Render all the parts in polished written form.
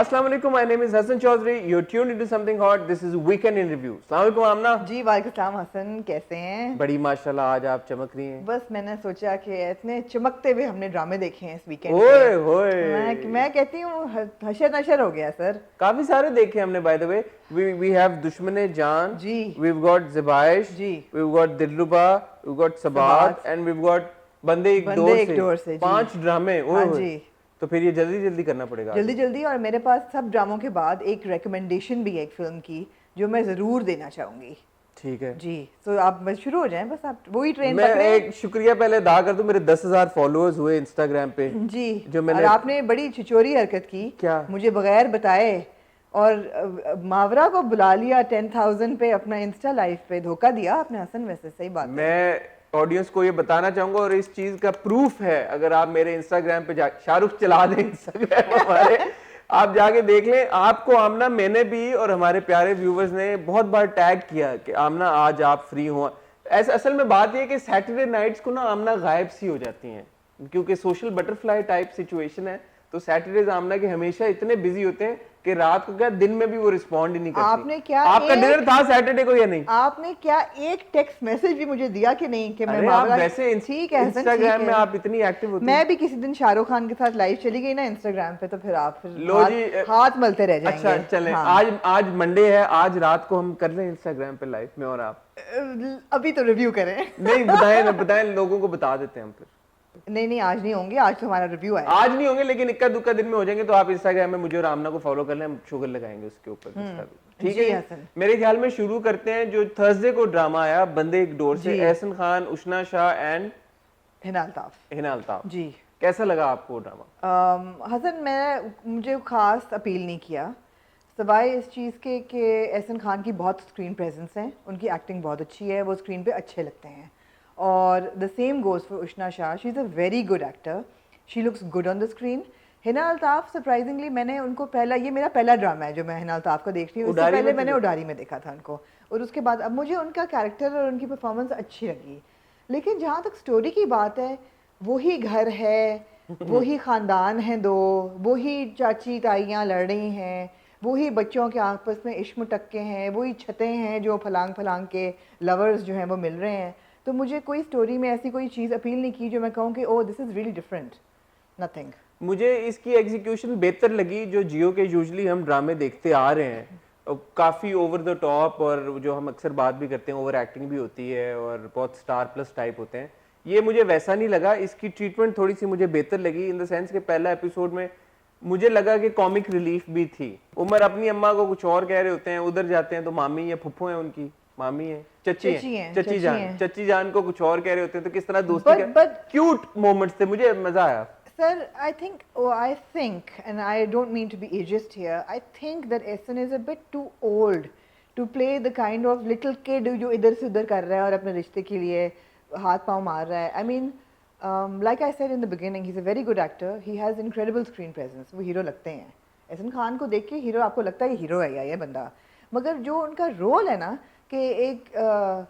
अस्सलाम वालेकुम, my name is Hasan Chaudhry, you tuned into something hot, this is weekend in review. अस्सलाम वालेकुम आमना जी वालेकुम सलाम हसन, कैसे हैं? बड़ी माशाल्लाह, आज आप चमक रही हैं। बस मैंने सोचा कि इतने चमकते हुए हमने ड्रामे देखे हैं इस वीकेंड ओए पे। होए, मैं कहती हूँ हशर नशर हो गया सर। काफी सारे देखे हमने by the way. We have Dushmane Jaan, जी वी हैव गॉट ज़बाइश, जी we have got Dilruba, we have got Sabaat Sabaat, and we have got Bande Ek door से। जी 5 ड्रामे, ओए हाँ होए। जी, तो फिर ये जल्दी जल्दी करना पड़ेगा जल्दी आगे। जल्दी। और मेरे पास सब ड्रामों के बाद एक रिकमेंडेशन भी है एक फिल्म की जो मैं ज़रूर देना चाहूँगी। ठीक है, जी तो आप बस शुरू हो जाएं, बस आप वही ट्रेन मैं पकड़ें। एक शुक्रिया पहले अदा कर दूं, मेरे 10,000 फॉलोअर्स हुए इंस्टाग्राम पे। जी जो और मैंने आपने बड़ी छिचोरी हरकत की, क्या मुझे बगैर बताए और मावरा को बुला लिया 10,000 पे अपना इंस्टा लाइव पे, धोखा दिया आपने हसन। वैसे सही बात है। मैं ऑडियंस को ये बताना चाहूंगा और इस चीज का प्रूफ है, अगर आप मेरे इंस्टाग्राम पे शाहरुख चला दें इंस्टाग्राम हमारे, आप जाके देख लें। आपको आमना, मैंने भी और हमारे प्यारे व्यूवर्स ने बहुत बार टैग किया कि आमना आज आप फ्री हो। ऐसा असल में बात ये है कि सैटरडे नाइट्स को ना आमना गायब सी हो जाती हैं, क्योंकि सोशल बटरफ्लाई टाइप सिचुएशन है। तो सैटरडेज आमना के हमेशा इतने बिजी होते हैं कि रात को क्या दिन में भी वो रिस्पॉन्ड ही नहीं करती। आपने क्या आपका डिनर था सैटरडे को या नहीं? आपने क्या एक टेक्स्ट मैसेज भी मुझे दिया कि नहीं कि मैं अरे आप मावरा। वैसे ठीक है हसन, इंस्टाग्राम ठीक में है। आप इतनी एक्टिव होती मैं भी किसी दिन शाहरुख खान के साथ लाइव चली गई ना इंस्टाग्राम पे, तो फिर आप फिर लो जी, हाथ मलते रह जाएंगे। अच्छा चलें, हाँ। आज मंडे है, आज रात को हम कर लें इंस्टाग्राम पे लाइव में और आप अभी तो रिव्यू करें। नहीं बताएं लोगों को बता देते हैं हम फिर। नहीं आज नहीं होंगे, आज तो हमारा रिव्यू है। आज नहीं होंगे लेकिन इक्का दुक्का दिन में हो जाएंगे। तो आप इंस्टाग्राम में मुझे और आमना को फॉलो कर लें, हम शुगर लगाएंगे उसके ऊपर। ठीक जी है हसन। मेरे ख्याल में शुरू करते हैं। जो थर्सडे को ड्रामा आया बंदे एक डोर से, जी। एहसन खान, उशना शाह एंड हिना अल्ताफ। हिना अल्ताफ। जी कैसा लगा आपको ड्रामा? हसन, मुझे खास अपील नहीं किया, सवाए इस चीज़ के कि एहसन खान की बहुत स्क्रीन प्रेजेंस है, उनकी एक्टिंग बहुत अच्छी है, वो स्क्रीन पे अच्छे लगते हैं। और the same goes for Ushana Shah, she is a very good actor, she looks good on the screen. Hina Altaf surprisingly मैंने उनको ये मेरा पहला ड्रामा है जो मैं हिना अल्ताफ का देख रही हूँ। उससे पहले मैंने उडारी में देखा था उनको, और उसके बाद अब मुझे उनका कैरेक्टर और उनकी परफॉर्मेंस अच्छी लगी। लेकिन जहाँ तक स्टोरी की बात है, वही घर है, वही ख़ानदान है दो, वही चाची ताइयाँ लड़ रही हैं, वही बच्चों के आपस में इश्क मुटक्के हैं, वही छतें हैं जो फलांग फलांग के लवर्स जो हैं वो मिल रहे हैं। तो मुझे कोई स्टोरी में ऐसी कोई चीज़ अपील नहीं की जो मैं कहूँ कि oh this is really different, nothing. मुझे इसकी एग्जीक्यूशन बेहतर लगी। जो जियो के यूजुअली हम ड्रामे देखते आ रहे हैं, काफ़ी ओवर द टॉप, और जो हम अक्सर बात भी करते हैं ओवर एक्टिंग भी होती है और बहुत स्टार प्लस टाइप होते हैं, ये मुझे वैसा नहीं लगा। इसकी ट्रीटमेंट थोड़ी सी मुझे बेहतर लगी इन द सेंस कि पहला एपिसोड में मुझे लगा कि कॉमिक रिलीफ भी थी। उमर अपनी अम्मा को कुछ और कह रहे होते हैं, उधर जाते हैं तो मामी या फुफ्फो है उनकी, मामी है, चची जान को कुछ और कह रहे होते हैं। तो किस तरह दोस्ती का क्यूट मोमेंट्स थे, मुझे मजा आया। Sir, I think, and I don't mean to be ageist here, I think that Ehsan is a bit too old to play the kind of little kid जो इधर से उधर कर रहा है और अपने रिश्ते के लिए हाथ पाँव मार रहा है. I mean, like I said in the beginning, he's a very good actor. He has incredible screen presence. वो हीरो लगते हैं. एहसन खान को देख के हीरो आपको लगता है ये हीरो है या ये बंदा, मगर जो उनका रोल है ना कि एक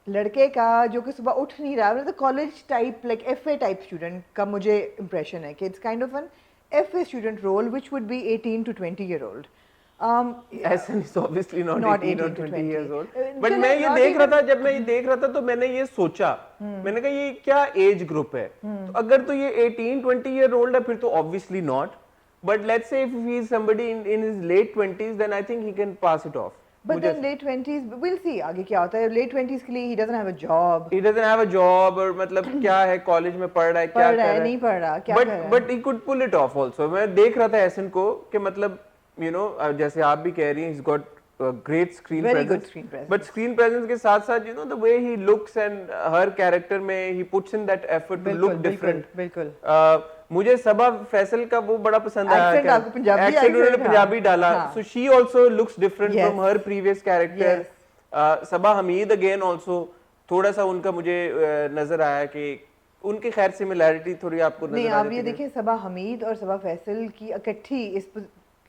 लड़के का जो कि सुबह उठ नहीं रहा, मतलब college type like FA type student का मुझे इंप्रेशन है कि it's kind of an FA student role which would be 18 to 20 year old. Ehsan is obviously not 18 or 20 years old. But चलो, मैं ये not देख रहा even- था, जब मैं ये देख रहा था तो मैंने ये सोचा, मैंने कहा ये क्या एज ग्रुप है? तो अगर तो ये 18-20 year old है फिर तो obviously not. But let's say if he is somebody in his late 20s, then I think he can pass it off. But then late 20s, we'll see आगे क्या होता है. Late 20s के लिए he doesn't have a job. He doesn't have a job, और मतलब क्या है, कॉलेज में पढ़ रहा है, क्या कर रहा है, नहीं पढ़ रहा, क्या कर रहा है. But he could pull it off also. मैं देख रहा था एहसन को कि मतलब you know, जैसे आप भी कह रही हैं, he's got great screen Very presence. good screen presence. But screen presence के साथ साथ you know the way he looks and her character में he puts in that effort to look different. बिल्कुल. मुझे सबा फैसल का वो बड़ा पसंद आया, Accent आपको पंजाबी accent उन्होंने accent, पंजाबी डाला, हाँ. so she also looks different Yes. from her previous character. Yes. Saba Hamid again also थोड़ा सा उनका मुझे नजर आया कि उनकी खैर सिमिलैरिटी थोड़ी आपको नजर नहीं, आ आप ये देखें सबा हमीद और सबा फैसल की इकट्ठी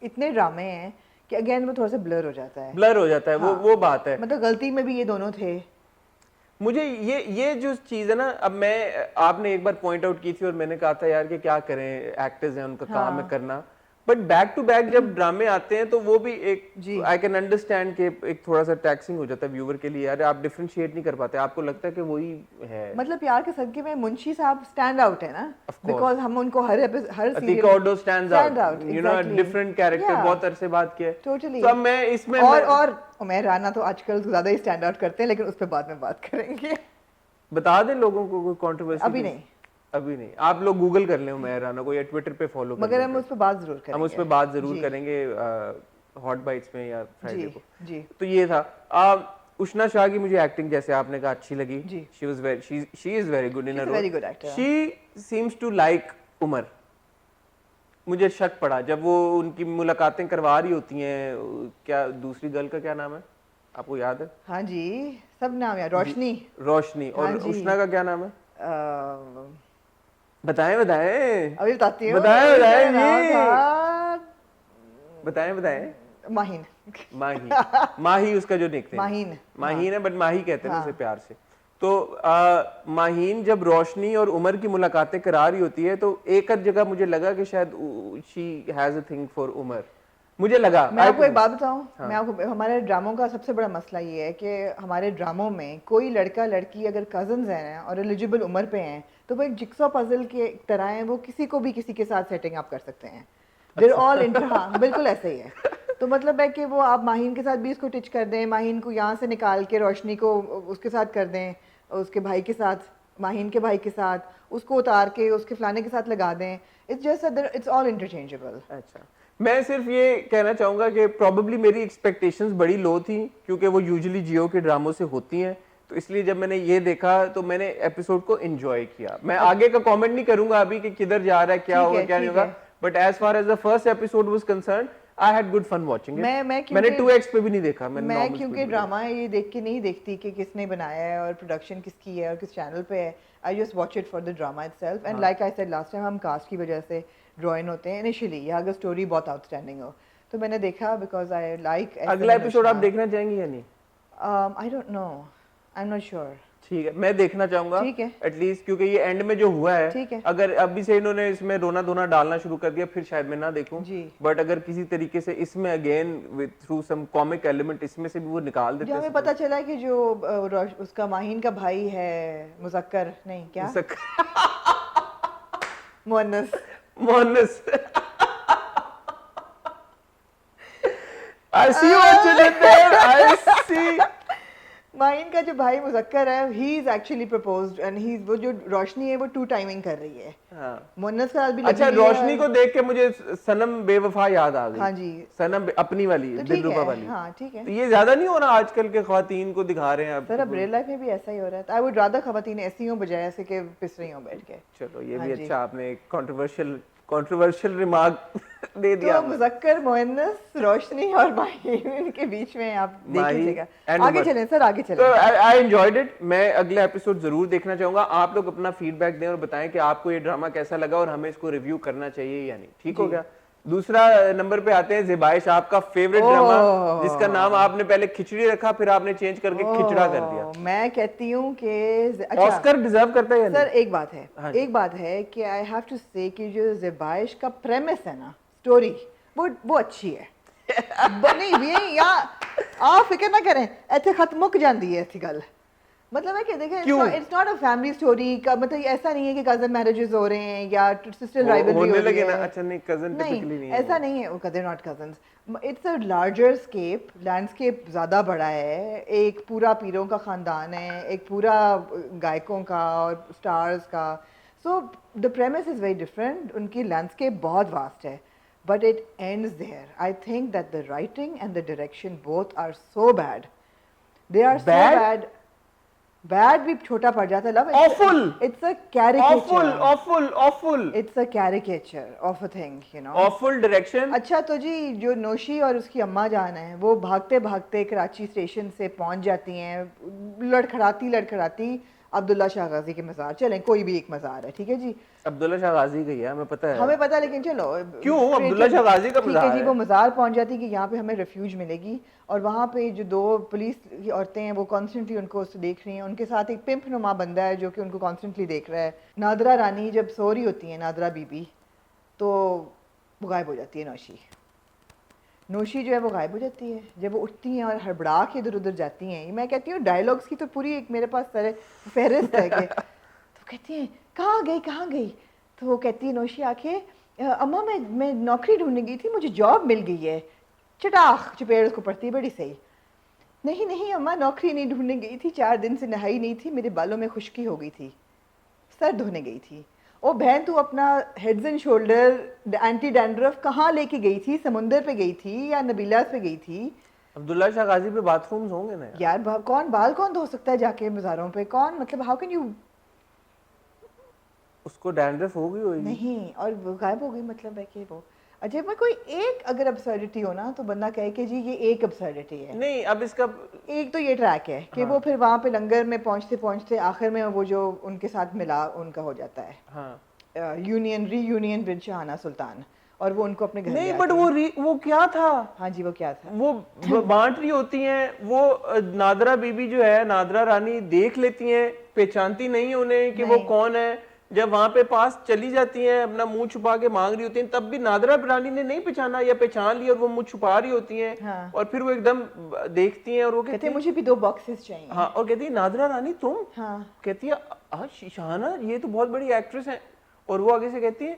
इतने ड्रामे हैं कि अगेन वो थोड़ा सा ब्लर हो जाता है. ब्लर हो जाता है. हाँ. वो बात है. मतलब गलती में भी ये दोनों थे. मुझे ये जो चीज़ है ना, अब मैं आपने एक बार पॉइंट आउट की थी और मैंने कहा था यार कि क्या करें, एक्टर्स हैं, उनका काम है करना. बट बैक टू बैक जब ड्रामे आते हैं तो वो भी एक जी। आई कैन अंडरस्टैंड कि एक थोड़ा सा टैक्सिंग हो जाता है व्यूअर के लिए, यार आप डिफरेंशिएट नहीं कर पाते, आपको लगता है कि वही है। मतलब प्यार के सदके में मुंशी साहब स्टैंड आउट है ना, Of course. बिकॉज हम उनको हर हर Atiqa Odho stands out, you know, different character, बहुत अरसे बाद किया है। टोटली। तो अब मैं इसमें और उमैर राना तो आजकल ज्यादा ही स्टैंड आउट करते हैं, लेकिन उस पर बाद में बात करेंगे। बता दें लोगों को कोई कंट्रोवर्सी अभी नहीं, अभी नहीं, आप लोग गूगल कर लें उमैर राना को या ट्विटर पे फॉलो कर मगर लें, हम उस पर बात जरूर करेंगे। हम उस पर बात जरूर जी। करेंगे हॉट बाइट्स में या फ्राइडे जी को। जी तो ये था। उष्णा शाह की मुझे एक्टिंग जैसे आपने कहा अच्छी लगी। जी। She is very good in her role. Very good actor. She seems to like Umar. मुझे शक पड़ा जब वो उनकी मुलाकातें करवा रही होती हैं, क्या दूसरी गर्ल का क्या नाम है आपको याद है? हाँ जी, सब नाम यार, रोशनी। रोशनी। और हाँ जी। उष्णा का क्या नाम है? अ, बताएं बताएं अभी बताती हूँ। बताएं बताएं नाम जी, था बताएं बताएं। माहिन। माही। माही उसका जो निकनेम माहीन। माहीन है, बट माही कहते हैं ना हाँ। उसे प्यार से। तो माहीन जब रोशनी और उमर की मुलाकातें करा रही होती है तो एक आध जगह मुझे लगा कि शायद she has a thing for Umar, मुझे लगा। मैं आपको एक बात बताऊं, हाँ। मैं आपको, हमारे ड्रामों का सबसे बड़ा मसला ये है कि हमारे ड्रामों में कोई लड़का लड़की अगर कजन्स हैं और एलिजिबल उम्र पे हैं तो वो एक जिक्सॉ पजल के तरह हैं, वो किसी को भी किसी के साथ सेटिंग अप कर सकते हैं। देयर ऑल इंटर, हाँ बिल्कुल ऐसे ही है। तो मतलब है कि वो आप माहीन के साथ भी इसको टिच कर दें, माहीन को यहाँ से निकाल के रोशनी को उसके साथ कर दें, उसके भाई के साथ, माहीन के भाई के साथ, उसको उतार के उसके फलाने के साथ लगा दें। It's just it's all interchangeable. अच्छा, मैं सिर्फ ये कहना चाहूंगा कि प्रॉब्ली मेरी एक्सपेक्टेशंस बड़ी लो थी क्योंकि वो यूजुअली जियो के ड्रामों से होती हैं, तो इसलिए जब मैंने ये देखा तो मैंने एपिसोड को एंजॉय किया। मैं आगे का कमेंट नहीं करूंगा अभी कि किधर जा रहा है, क्या होगा क्या नहीं होगा, but as far as the first episode was concerned I had good fun watching it. मैंने 2x पे भी नहीं देखा, मैं क्योंकि ड्रामा ये देख के नहीं देखती कि किसने बनाया है और प्रोडक्शन किसकी है और किस चैनल पे है। I just watch it for the drama itself, and like I said last time, हम कास्ट की वजह से ड्रॉ इन होते हैं इनिशियली, या अगर स्टोरी बहुत आउटस्टैंडिंग हो तो मैंने देखा बिकॉज आई लाइक। अगला एपिसोड आप देखना चाहेंगे या नहीं? I don't know, I am not sure. ठीक है, मैं देखना चाहूंगा ठीक है एटलीस्ट, क्योंकि ये एंड में जो हुआ है, ठीक है। अगर अभी से इन्होंने इसमें रोना धोना डालना शुरू कर दिया फिर शायद मैं ना देखूं, बट अगर किसी तरीके से इसमें again with through some comic element इसमें से भी वो निकाल देते हैं। हमें पता चला है कि जो उसका माहीन का भाई है मुज़क्कर, नहीं क्या मुअन्नस। मुअन्नस। I see what you did there. I see. Mine का जो भाई मुज़क्कर है, he is actually proposed, and he वो जो रोशनी है वो 2 टाइमिंग कर रही है। हाँ। मुन्नस का भी अच्छा, रोशनी को देख के मुझे सनम बेवफा याद आ गई। हाँ जी, सनम अपनी वाली, तो दिलरुबा वाली। हाँ ठीक है। तो ये ज्यादा नहीं हो रहा आजकल के ख्वातीन को दिखा रहे हैं अब? सर अब रियल लाइफ में भी ऐसा ही हो रहा है। आई वुड रादर ख्वातीन ऐसी हो बजाय ऐसे के पिस रही हो बैठ के। चलो ये भी अच्छा, आपने एक कंट्रोवर्शियल रिमार्क दे दिया। तो मुज़क्कर, मुअन्नस, रोशनी और माहीन के बीच में आप देख लीजिएगा। आगे चलें सर, आगे चलें। तो आई एंजॉयड इट। मैं अगला एपिसोड जरूर देखना चाहूंगा। आप लोग अपना फीडबैक दें और बताएं कि आपको ये ड्रामा कैसा लगा और हमें इसको रिव्यू करना चाहिए या नहीं। ठीक हो गया? दूसरा नंबर पे आते हैं ज़ेबाइश, आपका फेवरेट ड्रामा जिसका नाम आपने पहले खिचड़ी रखा फिर आपने चेंज करके खिचड़ा कर दिया। मैं कहती हूँ कि ऑस्कर डिजर्व करता है या नहीं? सर एक बात है, एक बात है कि आई हैव टू से कि जो ज़ेबाइश का प्रेमिस है ना, स्टोरी, वो अच्छी है। नहीं ये या आप फिक्र ना करें, ऐसे खत्म मुक जाती है ऐसी गल। मतलब है कि देखें, it's not a family story का मतलब ऐसा नहीं है कि कजन मैरिजेस हो रहे हैं या सिस्टर राइवलरी हो रही है। अच्छा नहीं, कजन टिपिकली नहीं है, ऐसा नहीं है, वो not cousins. It's a larger scape, landscape ज़्यादा बड़ा है। एक पूरा पीरों का ख़ानदान है, एक पूरा गायकों का और स्टार्स का। So the premise is very different, उनकी लैंडस्केप बहुत वास्ट है, but it ends there. I think that the writing and the direction both are so bad, they are so bad. Bad भी छोटा पड़ जाता है। Love, awful, it's a caricature, awful, it's a caricature of a thing, you know, awful direction। अच्छा तो जी जो नोशी और उसकी अम्मा जान है वो भागते भागते कराची स्टेशन से पहुंच जाती हैं, लड़खड़ाती अब्दुल्ला शाह गाजी के मज़ार। चलें, कोई भी एक मज़ार है, ठीक है जी, अब्दुल्ला शाह गाजी गई है, हमें पता है, हमें पता है, लेकिन चलो क्यों अब्दुल्ला शाह गाजी का मज़ार है? ठीक है जी, वो मज़ार पहुंच जाती कि यहाँ पे हमें रेफ्यूज मिलेगी, और वहाँ पे जो 2 पुलिस की औरतें हैं वो कॉन्स्टेंटली उनको देख रही हैं। उनके साथ एक पिंप नुमा बंदा है जो कि उनको कॉन्स्टेंटली देख रहा है। नादरा रानी जब सो रही होती है, नादरा बीबी, तो वो गायब हो जाती है नौशी। नौशी जो है वो गायब हो जाती है जब वो उठती हैं और हड़बड़ा के इधर उधर जाती हैं। मैं कहती हूँ डायलॉग्स की तो पूरी एक मेरे पास सारे फहरिस्त है कि तो कहती हैं कहाँ गई कहाँ गई। तो वो कहती है नौशी आके अम्मा मैं नौकरी ढूंढने गई थी, मुझे जॉब मिल गई है। चटाख चपेड़ उसको पड़ती है बड़ी सही। नहीं नहीं अम्मा नौकरी नहीं ढूंढने गई थी, 4 दिन से नहाई नहीं थी, मेरे बालों में खुश्की हो गई थी, सर धोने गई थी। ओ बहन तू अपना heads and shoulder anti dandruff कहाँ लेके गई थी? समुंदर पे गई थी या नबीलास पे गई थी? अब्दुल्ला शाह गाजी पे बाथरूम्स होंगे ना यार। कौन बाल कौन धो सकता है जाके बाजारों पे? कौन मतलब हाउ कैन यू? उसको डैंड्रफ हो गई होगी। नहीं और वो गायब हो गई मतलब है कि वो अजय में कोई एक अगर अब्सर्डिटी हो ना तो बंदा कहे कि जी ये एक अब्सर्डिटी है। नहीं अब इसका एक तो ये ट्रैक है कि वो फिर वहाँ पे लंगर में पहुँचते पहुँचते आखिर में वो जो उनके साथ मिला उनका हो जाता है हाँ रीयूनियन विद शाहाना सुल्तान और वो उनको अपने घर ले नहीं आते बट हैं। वो क्या था? हाँ जी वो क्या था? वो बांट रही होती हैं वो नादरा बीबी जो है, नादरा रानी देख लेती हैं, पहचानती नहीं है उन्हें कि वो नहीं। कौन है। जब वहां पे पास चली जाती हैं अपना मुंह छुपा के मांग रही होती हैं, तब भी नादरा रानी ने नहीं पहचाना या पहचान लिया और वो मुंह छुपा रही होती हैं। हाँ। और फिर वो एकदम देखती हैं और वो कहते कहती हैं है मुझे भी 2 बॉक्सेस चाहिए। हाँ, और कहती है नादरा रानी तुम? हाँ। कहती है शाहाना ये तो बहुत बड़ी एक्ट्रेस है। और वो आगे से कहती है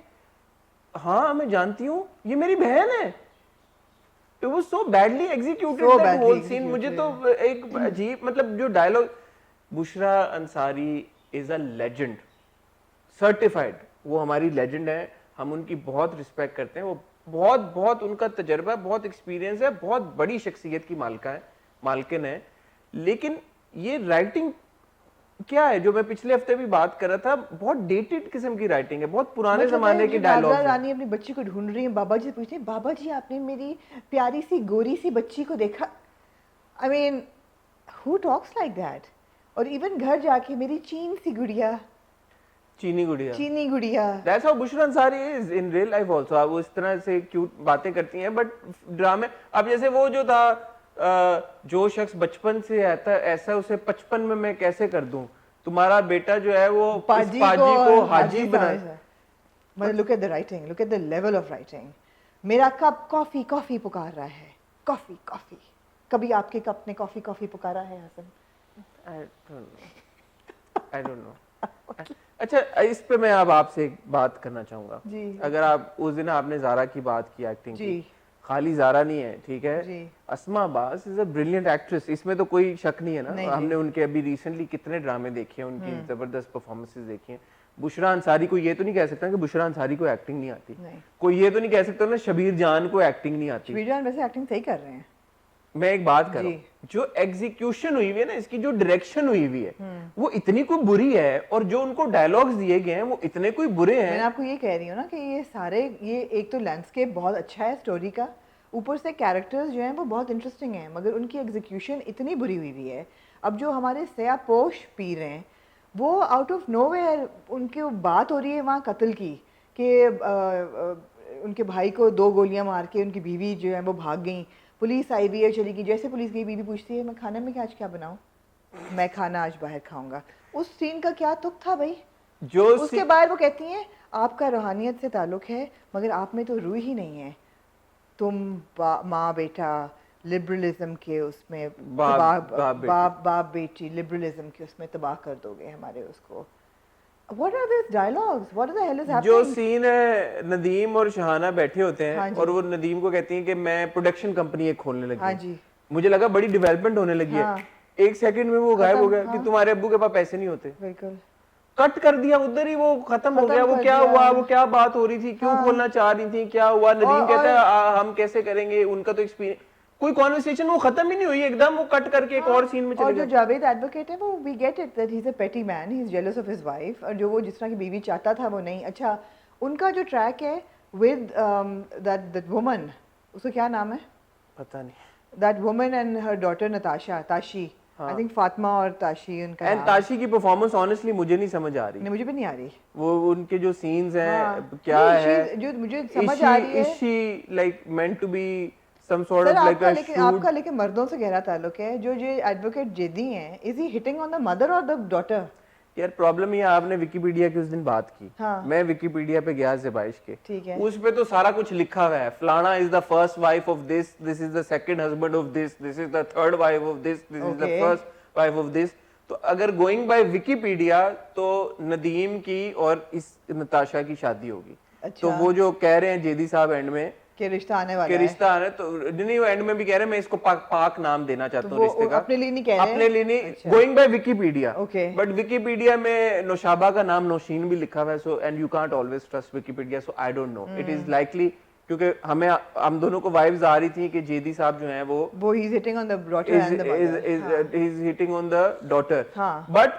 हाँ मैं जानती हूँ, ये मेरी बहन है। It was so badly executed So that badly whole scene। मुझे executed. तो एक अजीब मतलब जो dialogue, Bushra Ansari is a legend certified, वो हमारी लेजेंड है, हम उनकी बहुत रिस्पेक्ट करते हैं। वो बहुत बहुत उनका तजर्बा है, बहुत एक्सपीरियंस है, बहुत बड़ी शख्सियत की मालकिन है। लेकिन ये राइटिंग क्या है जो मैं पिछले हफ्ते भी बात कर रहा था, बहुत डेटेड किस्म की राइटिंग है, बहुत पुराने जमाने के डायलॉग्स हैं। रानी अपनी बच्ची को ढूंढ रही है, बाबा जी पूछते हैं बाबा जी आपने मेरी प्यारी सी गोरी सी बच्ची को देखा? I mean who talks like that? और इवन घर जाके मेरी चीनी गुड़िया That's how Bushra Ansari is in real life also। अब वो इस तरह से क्यूट बातें करती हैं बट ड्रामे, अब जैसे वो जो था जो शख्स बचपन से आता है ऐसा उसे 55 में मैं कैसे कर दूं, तुम्हारा बेटा जो है वो पाजी को हाजी बना। मतलब look at the writing, look at the level of writing. मेरा कप कॉफी कॉफी पुकार रहा है, कॉफी कॉफी। कभी आपके कप ने कॉफी कॉफी पुकारा है हसन? I don't know। अच्छा इस पे मैं अब आपसे एक बात करना चाहूंगा जी। अगर आप उस दिन आपने जारा की बात की एक्टिंग की, खाली जारा नहीं है ठीक है जी। Asma Abbas is a brilliant actress, इसमें तो कोई शक नहीं है ना। नहीं, हमने उनके अभी रिसेंटली कितने ड्रामे देखे हैं, उनकी जबरदस्त परफॉर्मेंसेस देखी हैं। बुशरा अंसारी को ये तो नहीं कह सकता कि बुशरा अंसारी को एक्टिंग नहीं आती, कोई ये तो नहीं कह सकता ना शबीर जान को एक्टिंग नहीं आती। शबीर जान वैसे एक्टिंग सही कर रहे हैं। मैं एक बात कर रहा हूं, जो एग्जीक्यूशन हुई हुई है ना, इसकी जो डायरेक्शन हुई हुई है वो इतनी कोई बुरी है, और जो उनको डायलॉग्स दिए गए हैं वो इतने कोई बुरे हैं। मैं आपको ये कह रही हूँ ना कि ये सारे ये एक तो लैंडस्केप बहुत अच्छा है स्टोरी का, ऊपर से कैरेक्टर्स जो हैं वो बहुत इंटरेस्टिंग हैं, मगर उनकी एग्जीक्यूशन इतनी बुरी हुई हुई है। अब जो हमारे सयापोश पीर हैं वो आउट ऑफ नोवेयर उनकी बात हो रही है वहाँ कत्ल की कि उनके भाई को 2 गोलियां मार के उनकी बीवी जो है वो भाग गई, पुलिस आई भी है चली गई। जैसे पुलिस गई बीवी पूछती है मैं खाने में आज क्या बनाऊं? मैं खाना आज बाहर खाऊंगा। उस सीन का क्या तुक था भाई? जो उसके बाद वो कहती हैं आपका रूहानियत से ताल्लुक है मगर आप में तो रूह ही नहीं है, तुम माँ बेटा लिबरलिज्म के उसमें बाप बेटी लिबरलिज्म के उसमें तबाह कर दोगे हमारे उसको। What are these dialogues? What the hell is happening? जो सीन है नदीम और शहाना बैठे होते हैं हाँ और वो नदीम को कहती हैं कि मैं प्रोडक्शन कंपनी एक खोलने लगी। हाँ जी। मुझे लगा बड़ी डेवलपमेंट होने लगी हाँ। है, एक सेकंड में वो गायब हो गया हाँ। कि तुम्हारे अब्बू के पास पैसे नहीं होते, बिल्कुल कट कर दिया उधर ही, वो खत्म हो गया। वो क्या हुआ, वो क्या बात हो रही थी, क्यों खोलना चाह रही थी, क्या हुआ? नदीम कहता है हम कैसे करेंगे, उनका तो एक्सपीरियंस, कोई कॉन्वर्सेशन वो खत्म ही नहीं हुई, एकदम वो कट करके एक और सीन में चले गए। और जो जावेद एडवोकेट है वो we get it that he is a petty man, he is jealous of his wife, और जो वो जिस तरह की बीवी चाहता था वो नहीं। अच्छा उनका जो ट्रैक है विद दैट वुमन, उसका क्या नाम है पता नहीं, that woman and her daughter Natasha, Tashi, I think Fatima और ताशी उनका एंड ताशी की परफॉर्मेंस ऑनेस्टली मुझे नहीं समझ आ रही। नहीं मुझे भी नहीं आ रही वो उनके जो सीन्स हैं हाँ। क्या है जो मुझे समझ आ रही है is she like meant to be some sort sir of like आपका लेकिन मर्दों से गहरा ताल्लुक है। जो एडवोकेट जेदी हैं, is he hitting on the mother और द डॉटर? यार प्रॉब्लम ये आपने विकिपीडिया की उस दिन बात की। हाँ। मैं विकिपीडिया पे गया ज़ेबाइश के, ठीक है। उस पे तो सारा कुछ लिखा हुआ है, फलाना is the first wife of this, this is the second husband of this, this is the third wife of this, this is the Okay. First wife of this. तो अगर गोइंग बाय विकिपीडिया तो नदीम की और इस नताशा की शादी होगी। अच्छा। तो वो जो कह रहे हैं जेदी साहब एंड में कि रिश्ता आने वाला कि है, रिश्ता आने, तो नहीं वो एंड में भी कह रहे हैं मैं इसको पाक नाम देना चाहता हूँ वो रिश्ते का। अपने लिए नहीं कह रहे अपने लिए नहीं, अच्छा। Going by Wikipedia. Okay. But Wikipedia में नौशाबा का नाम नौशीन भी लिखा हुआ है, so and you can't always trust Wikipedia, so I don't know, it is likely, क्योंकि हम दोनों को वाइब्स आ रही थी कि जेदी साहब जो हैं वो ही is hitting on the daughter and the mother. Is hitting on the daughter. हाँ। बट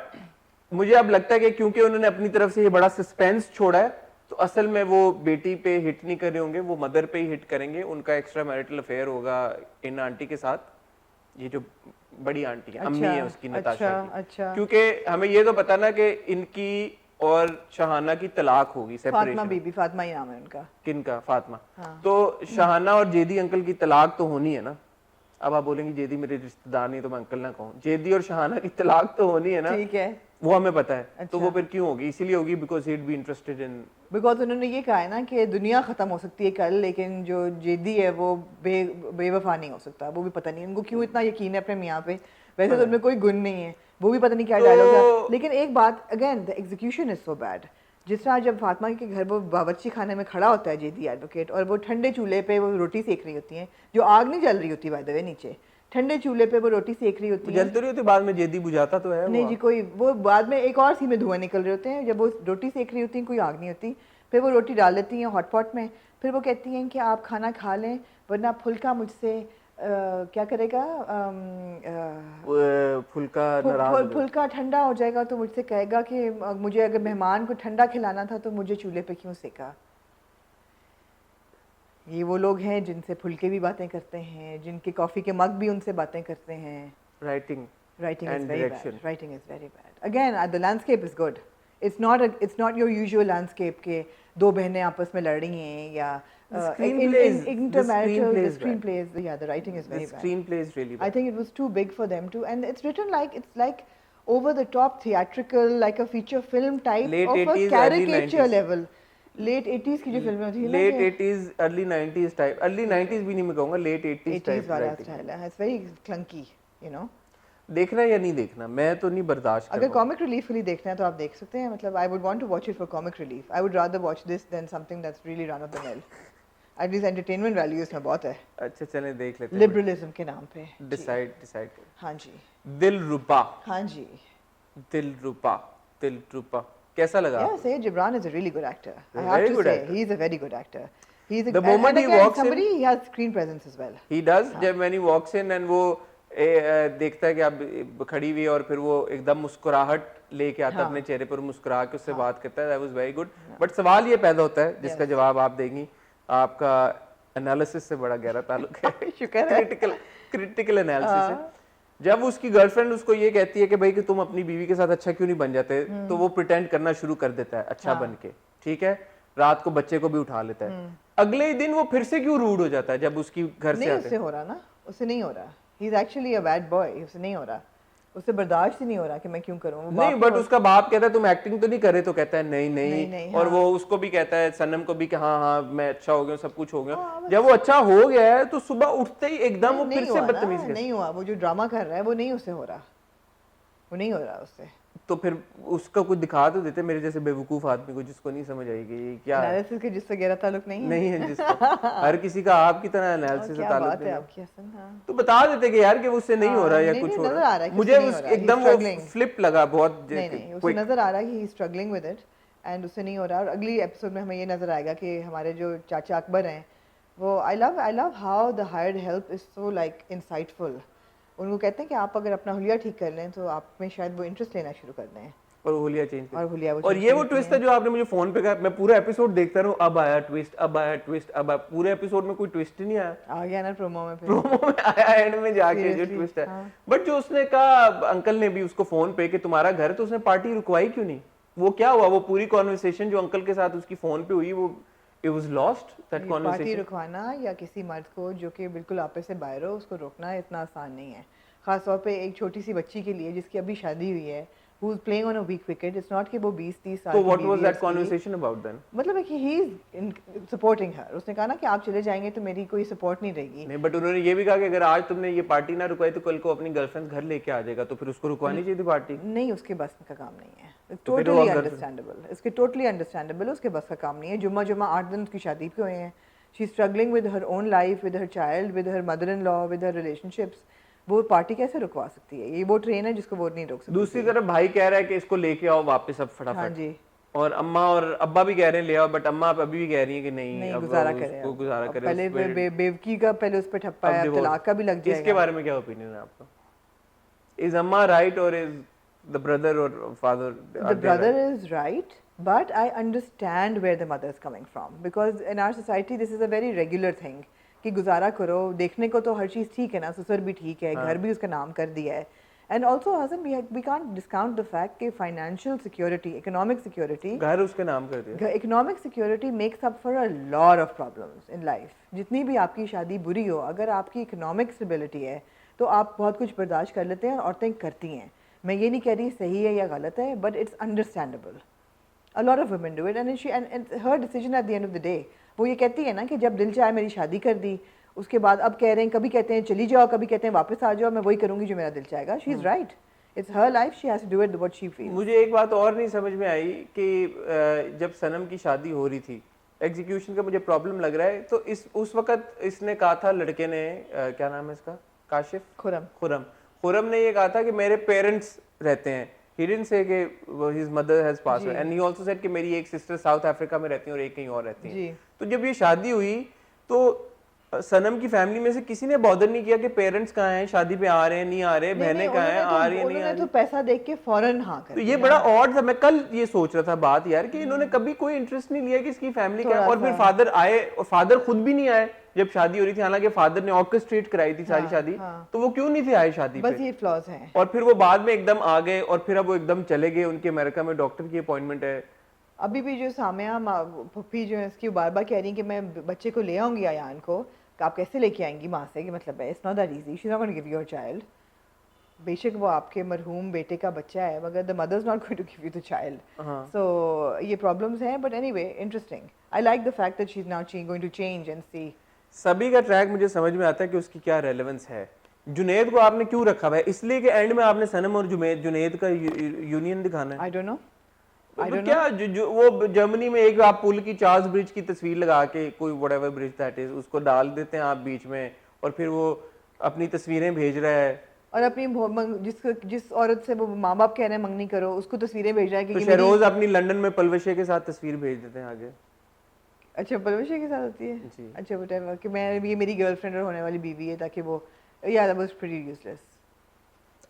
मुझे अब लगता है कि क्योंकि उन्होंने अपनी तरफ से ये बड़ा सस्पेंस छोड़ा है, तो असल में वो बेटी पे हिट नहीं कर रहे होंगे, वो मदर पे ही हिट करेंगे। उनका एक्स्ट्रा मैरिटल अफेयर होगा इन आंटी के साथ, ये जो बड़ी आंटी है, अम्मी है उसकी, नताशा की। अच्छा। क्योंकि हमें ये तो पता ना कि इनकी और शहाना की तलाक होगी, फातिमा सेपरेशन। बीबी, फातिमा ही नाम है उनका। किनका? फातिमा। हाँ। तो शहाना और जेदी अंकल की तलाक तो होनी है ना। अब आप बोलेंगे जेदी मेरे रिश्तेदार नहीं तो मैं अंकल ना कहूँ, जेदी और शहाना की तलाक तो होनी है ना, ठीक है। वो हमें पता है। तो अच्छा। वो फिर क्यों होगी? इसीलिए होगी because he'd be interested in, because उन्होंने ये कहा है ना कि दुनिया खत्म हो सकती है कल, लेकिन जो जेदी है वो बेवफा नहीं हो सकता। वो भी पता नहीं उनको क्यों इतना यकीन है अपने मियाँ पे, वैसे तो उनमें कोई गुण नहीं है, वो भी पता नहीं क्या डायलॉग था। लेकिन एक बात, again the execution is so bad. जिस तरह जब फातिमा के घर वो बावर्ची खाने में खड़ा होता है जेदी एडवोकेट, और वो ठंडे चूल्हे पे वो रोटी सेक रही होती हैं, जो आग नहीं जल रही होती बाय द वे, नीचे ठंडे चूल्हे पे वो रोटी सेक रही होती है। जलती रही होती, बाद में जेदी बुझाता तो है नहीं वो। जी, कोई वो बाद में एक और सी में धुआं निकल रहे होते हैं, जब वो रोटी सेक रही होती हैं, कोई आग नहीं होती। फिर वो रोटी डाल देती हैं हॉट पॉट में, फिर वो कहती हैं कि आप खाना खा लें वरना फुल्का मुझसे क्या करेगा, फुल्का नाराज हो गया। फुल्का ठंडा हो जाएगा तो मुझसे कहेगा कि मुझे अगर मेहमान को ठंडा खिलाना था तो मुझे चूल्हे पे क्यों सेका। ये वो लोग हैं जिनसे फुल्के भी बातें करते हैं, जिनके कॉफ़ी के मग भी उनसे बातें करते हैं। Writing Writing is and very direction. bad. Writing is very bad. Again, the landscape is good. It's not your usual landscape के दो बहनें आपस में लड़ रही हैं या The screenplay is- the intermarital. screenplay The is bad. screenplay is, yeah, the writing is the very bad. screenplay is really I bad. think it was too big for them to, and it's written like it's like over the top theatrical, like a feature film type Late of 80s, a early caricature 90s. level. Late 80s की जो फिल्में होती है ना, Late 80s, early 90s type, early 90s भी नहीं मैं कहूँगा, late 80s 80s type वाला writing. स्टाइल है. It's very clunky, you know. देखना या नहीं देखना, मैं तो नहीं बर्दाश्त कर अगर पाऊँ। कॉमिक रिलीफ के लिए देखना है तो आप देख सकते हैं. मतलब I would want to watch it for comic relief. I would rather watch this than something that's really run of the mill. At least entertainment value इसमें बहुत है, अच्छा चलें देख लेते हैं। लिबरलिज्म के नाम पे. जी. डिसाइड हाँ जी, दिलरुबा, हाँ जी. दिलरुबा कैसा लगा? Yeah, Sayed Gibran is a really good actor. I He's a have very to good say, actor. he's a very good actor. He's a, The moment and he again, walks in- somebody he has screen presence as well. He does. जब when he walks in and वो देखता है कि आप खड़ी हुई है और फिर वो एकदम मुस्कुराहट लेके आता है अपने चेहरे पर, मुस्कुरा के उससे बात करता है, that was very good. But सवाल ये पैदा होता है जिसका जवाब आप देंगी, आपका एनालिसिस से बड़ा गहरा ताल्लुक है. शुक्र है. क्रिटिकल एनालिसिस है. जब उसकी गर्लफ्रेंड उसको ये कहती है कि भाई कि तुम अपनी बीवी के साथ अच्छा क्यों नहीं बन जाते, तो वो प्रिटेंड करना शुरू कर देता है अच्छा बन के, ठीक है, रात को बच्चे को भी उठा लेता है. अगले ही दिन वो फिर से क्यों रूड हो जाता है जब उसकी घर से नहीं आते उससे हो रहा ना, उससे नहीं हो रहा. He's actually a bad boy. उससे नहीं हो रहा, उससे बर्दाश्त ही नहीं हो रहा कि मैं क्यों करूं. वो नहीं, बाप बट को- उसका बाप कहता है तुम एक्टिंग तो नहीं कर रहे, तो कहता है नहीं नहीं, नहीं, हाँ. और वो उसको भी कहता है सनम को भी कि हाँ हाँ मैं अच्छा हो गया, सब कुछ हो गया. जब वो अच्छा हो गया है तो सुबह उठते ही एकदम वो नहीं फिर से हुआ ना, बदतमीजी करता है. नहीं हुआ. वो जो ड्रामा कर रहा है वो नहीं उससे हो रहा, वो नहीं हो रहा उससे. तो फिर उसका कुछ दिखा तो देते मेरे जैसे बेवकूफ आदमी को जिसको नहीं समझ आएगी ये क्या है. एनालिसिस के जिससे गहरा ताल्लुक नहीं है. नहीं है जिसको हर किसी का आपकी तरह और एनालिसिस से क्या ताल्लुक बात है नहीं है. आपकी हसन. हाँ. तो बता देते कि यार कि उससे नहीं हो रहा या नहीं, कुछ नहीं, हो नजर रहा आ रहा है कि मुझे उससे नहीं उस हो रहा है. एकदम He's वो struggling. फ्लिप लगा बहुत नहीं नहीं, उसे quick. नजर आ रहा है कि ही स्ट्रगलिंग विद इट एंड उससे नहीं हो रहा. और अगली एपिसोड में हमें ये नजर आएगा कि हमारे जो चाचा अकबर हैं वो I love how the hired help is so like insightful. उनको कहते हैं कि आप अगर अपना हुलिया ठीक कर लें तो आप में शायद वो इंटरेस्ट लेना शुरू कर दें. और हुलिया चेंज और हुलिया वो और change ये वो करती ट्विस्ट हैं. है जो आपने मुझे फोन पे कहा, मैं पूरा एपिसोड देखता रहूं, अब आया ट्विस्ट, अब आया ट्विस्ट, अब आया. पूरे एपिसोड में कोई ट्विस्ट ही नहीं आया. आ गया ना प्रोमो में फिर. प्रोमो में आया एंड में जाके जो Seriously, ट्विस्ट है. हाँ. बट जो उसने कहा अंकल ने भी उसको फोन पे कि तुम्हारा घर है, तो उसने पार्टी रुकवाई क्यों नहीं? वो क्या हुआ? वो पूरी कॉन्वर्सेशन जो अंकल के साथ उसकी फोन पे हुई, वो it was lost that party conversation. रुकवाना या किसी मर्द को जो कि बिल्कुल आपे से बाहर हो उसको रोकना इतना आसान नहीं है. खास तौर पे एक छोटी सी बच्ची के लिए जिसकी अभी शादी हुई है, who's playing on a weak wicket. It's not कि वो 20-30 साल तो की व्हाट वाज बीवी है दैट उसकी। Conversation about then? मतलब कि ही इज सपोर्टिंग हर। उसने कहा ना कि आप चले जाएंगे तो मेरी कोई सपोर्ट नहीं रहेगी। नहीं, बट उन्होंने ये भी कहा कि अगर आज तुमने ये पार्टी ना रुकवाई तो कल को अपनी गर्लफ्रेंड घर लेके आ जाएगा, तो फिर उसको रुकवानी चाहिए थी पार्टी। नहीं, उसके बस का काम नहीं है। तो फिर वो टोटली अगर- अंडरस्टैंडेबल, इसके टोटली अंडरस्टैंडेबल, उसके बस का काम नहीं है। जुम्मा जुम्मा 8 दिन उसकी शादी पे हुए हैं। She is struggling with her own life, with her child, with her mother in law, with her relationships. वो पार्टी कैसे रुकवा सकती है? ये वो ट्रेन है जिसको वो नहीं रोक सकती। दूसरी तरफ भाई कह रहा है कि इसको लेके आओ वापस अब हाँ फटाफट, जी, और अम्मा और अब्बा भी कह रहे हैं ले आओ, बट अम्मा अभी भी कह रही है कि नहीं, नहीं अब गुजारा उसको करे अब। गुजारा अब करे, पहले उस पे- बेवकी का पहले उस पे ठप्पा है, अब divorce। तलाक का भी लग इसके जाएगा। बारे में क्या ओपिनियन है आपका? इज अम्मा राइट और इज द ब्रदर और father? The brother is right, but I understand where the mother is coming from, because in our society this is a very regular thing कि गुजारा करो। देखने को तो हर चीज़ ठीक है ना, ससुर भी ठीक है, घर भी उसका नाम कर दिया है। And also Hazan, we can't discount the fact कि financial security, economic security, घर उसके नाम कर दिया। economic security makes up for a lot of problems in life. जितनी भी आपकी शादी बुरी हो, अगर आपकी economic stability है तो आप बहुत कुछ बर्दाश्त कर लेते हैं, और औरतें करती हैं। मैं ये नहीं कह रही सही है या गलत है, but it's understandable. A lot of women do it, and it's her decision at the end of the day. वो ये कहती है ना कि जब दिल चाहे मेरी शादी कर दी, उसके बाद अब कह रहे हैं, कभी कहते हैं चली जाओ, कभी कहते हैं वापस आ जाओ, मैं वही करूंगी जो मेरा दिल चाहेगा। She is right, it's her life, she has to do it what she feels. मुझे एक बात और नहीं समझ में आई कि जब सनम की शादी हो रही थी, एग्जीक्यूशन का मुझे प्रॉब्लम लग रहा है, तो उस वक्त इसने कहा था, लड़के ने क्या नाम है इसका, काशिफ, खुरम ने ये कहा था कि मेरे पेरेंट्स रहते हैं। He didn't say कि his mother has passed away, and he also said कि मेरी एक सिस्टर साउथ अफ्रीका में रहती है और एक कहीं और रहती है। तो जब ये शादी हुई तो सनम की फैमिली में से किसी ने बॉदर नहीं किया कि पेरेंट्स कहाँ हैं, शादी पे आ रहे हैं नहीं आ रहे, बहनें कहाँ हैं, आ रही है नहीं आ रही। तो पैसा देख के फौरन हाँ कर तो ये बड़ा ऑड था। मैं कल ये सोच रहा था बात यार कि इन्होंने कभी कोई इंटरेस्ट नहीं लिया कि इसकी फैमिली क्या है, और फिर फादर आए, और फादर खुद भी नहीं आए जब शादी हो रही थी, हालांकि फादर ने ऑर्केस्ट्रेट कराई थी सारी शादी, तो वो क्यों नहीं थे आए शादी पे? बस ये फ्लॉज हैं। और फिर वो बाद में एकदम आ गए, और फिर अब वो एकदम चले गए, उनके अमेरिका में डॉक्टर की अपॉइंटमेंट है। अभी भी जो सामिया पप्पी जो है इसकी बार बार कह रही है कि मैं बच्चे को ले आऊंगी अयान को, कि आप कैसे लेके आएंगी माँ से, कि मतलब है it's not that easy, she is not going to give you your child. बेशक वो आपके मरहूम बेटे का बच्चा है, मगर the mother is not going to give you the child. So ये प्रॉब्लम्स हैं, but anyway interesting. I like the fact that she is now going to change and see. सभी का ट्रैक मुझे समझ में आता है कि उसकी क्या रेलेवेंस है। जुनैद को आपने क्यों रखा हुआ है? इसलिए कि एंड में आपने सनम और जुनैद का यूनियन दिखाना है। आई डोंट नो, तो क्या जो वो जर्मनी में एक आप पुल की, चार्ल्स ब्रिज की तस्वीर लगा के, कोई व्हाटएवर ब्रिज दैट इज, उसको डाल देते हैं आप बीच में, और फिर वो अपनी तस्वीरें भेज रहा है, और अपनी जिस औरत से वो माँ बाप कह रहे हैं मंगनी करो, उसको तस्वीरें भेज रहा है कि तो ये शहरोज अपनी लंदन में पलवशे के साथ तस्वीर भेज देते हैं आगे। अच्छा पलवशे के साथ होती है जी। अच्छा व्हाटएवर, कि मैं ये मेरी गर्लफ्रेंड और होने वाली बीवी है, ताकि वो यार that was pretty useless.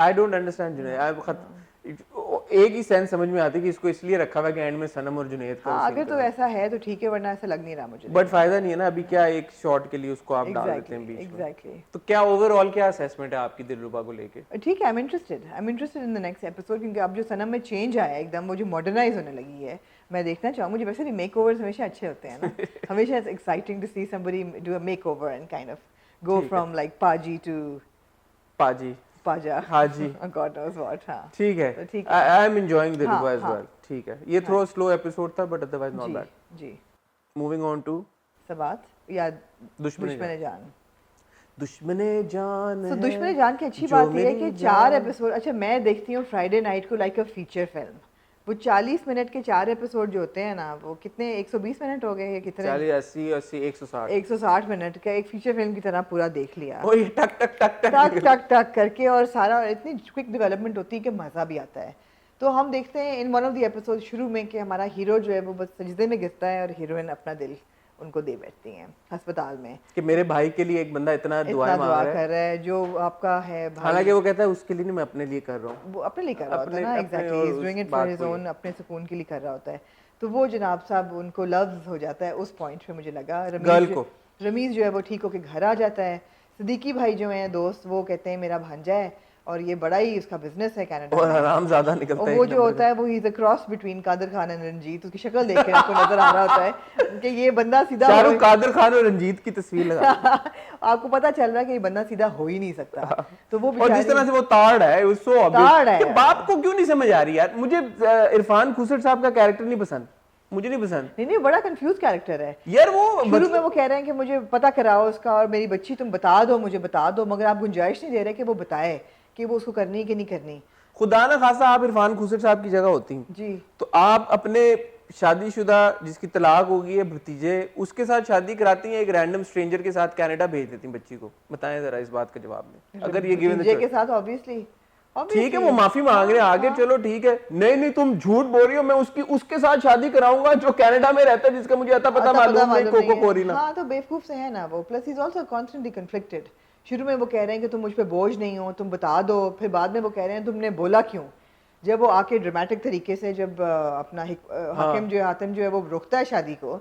I don't understand Junaid. एक ही सेंस समझ में आती है कि इसको इसलिए रखा हुआ है कि एंड में सनम और जुनैद का हाँ, अगर तो ऐसा है तो ठीक है, वरना ऐसा लग नहीं रहा मुझे। बट फायदा नहीं है ना, अभी क्या एक शॉट के लिए उसको आप डाल देते हैं बीच में। एग्जैक्टली। तो क्या ओवरऑल क्या असेसमेंट है आपकी दिलरुबा को लेके? ठीक है, I am interested in the next episode, क्योंकि अब जो सनम में चेंज आया एकदम, वो जो मॉडर्नाइज होने लगी है, मैं देखना चाहूँ। मुझे वैसे भी मेकओवर्स हमेशा अच्छे होते हैं ना, हमेशा it's exciting to see somebody do a makeover and kind of go from like पाजी टू पाजी, पाजा, हाजी, गॉड नोस व्हाट। हाँ ठीक है, तो ठीक है। I am enjoying Dilruba as हाँ, वेल। ठीक है, ये थोड़ा स्लो एपिसोड था बट अदरवाइज नॉट बैड। जी। मूविंग ऑन टू सबात या दुश्मने जान। दुश्मने जान तो है दुश्मने जान की अच्छी जो बात यह है मेरी कि 4 जान। एपिसोड, अच्छा मैं देखती हूँ फ्राइडे नाइट को लाइक अ फीचर फिल्म। वो 40 मिनट के 4 एपिसोड जो होते हैं ना, वो कितने 120 मिनट हो गए, कितने 40 80 80 160 160 मिनट का एक फीचर फिल्म की तरह पूरा देख लिया, ओए टक टक टक टक टक टक टक करके, और सारा इतनी क्विक डेवलपमेंट होती है कि मज़ा भी आता है। तो हम देखते हैं in one of the episode शुरू में कि हमारा हीरो जो है वो बस सजदे में गिरता है, और हीरोइन अपना दिल उनको दे बैठती हैं अस्पताल में, कि मेरे भाई के लिए एक बंदा इतना इतना दुआएं मांग दुआ रहा है। कर रहा है जो आपका है भाई। हालांकि वो कहता है उसके लिए नहीं, मैं अपने लिए कर रहा हूँ। वो अपने लिए कर रहा होता है ना, अपने एग्जैक्टली, और ही इज उस डूइंग इट बात फॉर हिज को ही। ओन, अपने सुकून के लिए कर रहा होता है। तो वो जनाब साहब उनको लव्स हो जाता है उस पॉइंट पे, मुझे लगा गर्ल को। रमीज जो है वो ठीक होके घर आ जाता है, सिद्दीकी भाई जो हैं दोस्त, वो कहते हैं मेरा भांजा है और ये बड़ा ही उसका बिजनेस है कनाडा और में। आराम ज्यादा निकलता और है वो एक जो नंबर होता है वो ही is a cross between Kader Khan and Ranjeet, उसकी शक्ल देख के आपको नजर आ रहा होता है कि ये बंदा सीधा शाहरुख कादर खान और रंजीत की तस्वीर लगा आपको पता चल रहा है कि ये बंदा सीधा हो ही नहीं सकता। तो वो और जिस तरह से वो ताड़ है वो सो ताड़ है। कि बाप को क्यों नहीं समझ आ रही यार। मुझे इरफान खुसर साहब का कैरेक्टर नहीं पसंद, मुझे नहीं पसंद नहीं नहीं, बड़ा कंफ्यूज कैरेक्टर है यार। वो शुरू में वो कह रहे हैं कि मुझे पता कराओ उसका और मेरी बच्ची तुम बता दो, मुझे बता दो, मगर आप गुंजाइश नहीं दे रहे कि वो बताए कि वो उसको करनी है कि नहीं करनी। खुदा ना खासा आप इरफान खुसर साहब की जगह होती जी तो आप अपने शादीशुदा जिसकी तलाक होगी है भतीजे, उसके साथ शादी कराती हैं, एक रैंडम स्ट्रेंजर के साथ कनाडा भेज देती बच्ची को। बताएं जरा इस बात का जवाब में। अगर ये गिवन भतीजे के साथ ऑब्वियसली ठीक है वो माफी मांग रहे हैं आगे, चलो ठीक है। नहीं नहीं तुम झूठ बोल रही हो, मैं उसके साथ शादी कराऊंगा जो कनाडा में रहता है, जिसका मुझे अता पता मालूम नहीं, कोको कोरिना। हाँ तो बेवकूफ से है ना वो। Plus he is also constantly conflicted. शुरू में वो कह रहे हैं कि तुम मुझ पे बोझ नहीं हो, तुम बता दो, फिर बाद में वो कह रहे हैं तुमने बोला क्यों। जब वो आके ड्रामेटिक तरीके से जब अपना हाकिम जो है, हातिम जो है वो रोकता है शादी को,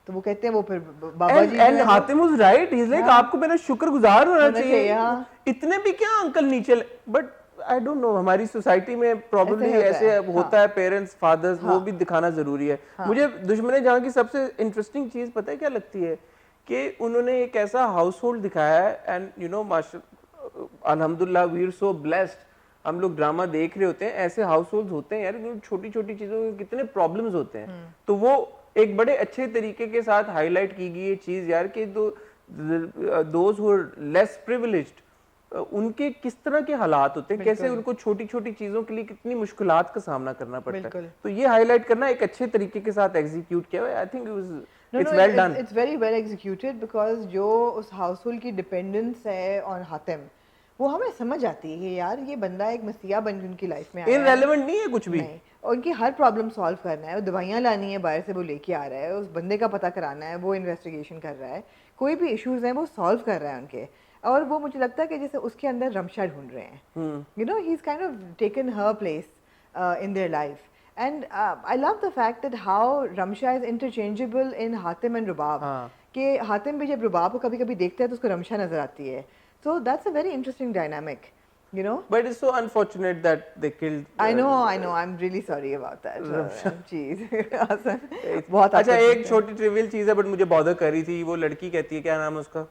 तो वो कहते हैं वो फिर बाबा जी and Hatim was right, he is like आपको मेरा शुक्रगुजार होना चाहिए, इतने भी क्या अंकल नीचे। बट आई डोंट नो, हमारी सोसाइटी में प्रॉब्लली ऐसे होता है, पेरेंट्स फादर्स वो भी दिखाना जरूरी है। मुझे दुश्मने जहां की सबसे इंटरेस्टिंग चीज पता है क्या लगती है कि उन्होंने एक ऐसा हाउस होल्ड दिखाया है, एंड यू नो माशाल्लाह अल्हम्दुलिल्लाह वी आर सो ब्लेस्ड। हम लोग ड्रामा देख रहे होते हैं, ऐसे हाउस होल्ड होते हैं यार, छोटी छोटी चीजों के कितने प्रॉब्लम्स होते हैं। तो वो एक बड़े अच्छे तरीके के साथ हाईलाइट की गई ये चीज यार कि those who are less privileged उनके किस तरह के हालात होते हैं, कैसे उनको छोटी छोटी चीजों के लिए कितनी मुश्किलात का सामना करना पड़ता है। तो ये हाईलाइट करना एक अच्छे तरीके के साथ एग्जीक्यूट किया हुआ है। I think it's well done, it's very well executed, because जो उस हाउसहोल्ड की डिपेंडेंस है ऑन हातिम, वो हमें समझ आती है कि यार ये बंदा एक मसीहा बन उनकी लाइफ में आया है, इररिलेवेंट नहीं है कुछ भी, और उनकी हर प्रॉब्लम सॉल्व करना है, वो दवाइयाँ लानी है बाहर से वो लेके आ रहा है, उस बंदे का पता कराना है, वो इन्वेस्टिगेशन कर रहा है, कोई भी इश्यूज हैं वो सॉल्व कर रहा है उनके। और वो मुझे लगता है कि जैसे उसके अंदर रमशा ढूंढ रहे हैं, you know he is kind of taken her place in their life. And I love the fact that how Ramsha is interchangeable in Hatim and Rubab, कि हातिम भी जब रुबाब को कभी कभी देखता है तो उसको रमशा नजर आती है। So that's a very interesting dynamic, you know. But it's so unfortunate that they killed. I know. I'm really sorry about that. Jeez, awesome. बहुत अच्छा, एक छोटी ट्रिवियल चीज है बट मुझे बॉदर कर रही थी। वो लड़की कहती है, क्या नाम है उसका?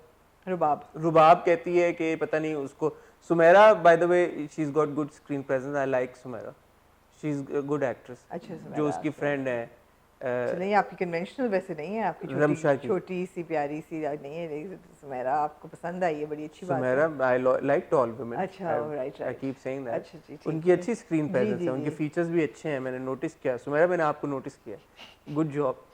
रुबाब कहती है कि पता नहीं उसको Sumaira, by the way she is got good screen presence, I like Sumaira, she is good actress. अच्छा, जो उसकी फ्रेंड है नहीं, आपकी कन्वेंशनल वैसे नहीं है, आपकी छोटी सी प्यारी सी नहीं है सुमेरा, आपको पसंद आई है, बड़ी अच्छी बात है। Sumera, I like tall women. अच्छा, right, I keep saying that. अच्छा जी, उनकी अच्छी स्क्रीन प्रेजेंस है, उनके फीचर्स भी अच्छे हैं, मैंने नोटिस किया। सुमेरा, मैंने आपको नोटिस किया, गुड जॉब।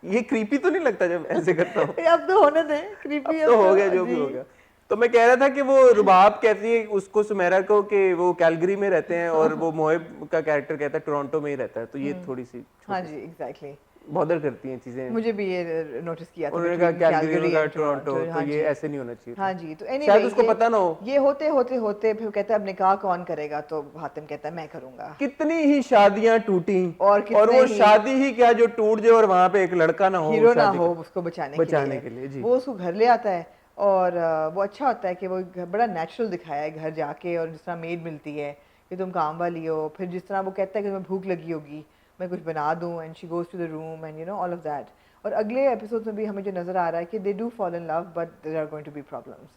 ये क्रीपी तो नहीं लगता जब ऐसे करता हूँ? अब तो होने दें, क्रीपी अब तो हो गया जो भी हो गया। तो मैं कह रहा था कि वो रुबाब कहती है उसको सुमेरा को कि वो कैलगरी में रहते हैं और वो मोहिब का कैरेक्टर कहता है टोरंटो में ही रहता है। तो ये थोड़ी सी हाँ जी एग्जैक्टली बॉदर करती हैं चीजें। मुझे भी ये नोटिस किया था, उन्होंने कहा कैलगरी का टोरंटो, तो ये ऐसे नहीं होना चाहिए। हाँ जी, तो anyway, शायद उसको पता ना हो। ये होते होते फिर कहता है अब निकाह कौन करेगा, तो हातिम कहता है मैं करूंगा। कितनी ही शादियां टूटी और वो शादी ही क्या जो टूट जाए और वहां पे एक लड़का ना हो, हीरो ना हो उसको बचाने के लिए जी। वो उसको घर ले आता है और वो अच्छा होता है कि वो बड़ा नेचुरल दिखाया है घर जाके, और जिस तरह मेड मिलती है कि तुम काम वाली हो, फिर जिस तरह वो कहता है कि तुम्हें भूख लगी होगी मैं कुछ बना दूं, and she goes to the room and you know all of that. और अगले एपिसोड में भी हमें जो नजर आ रहा है कि they do fall in love but there are going to be problems,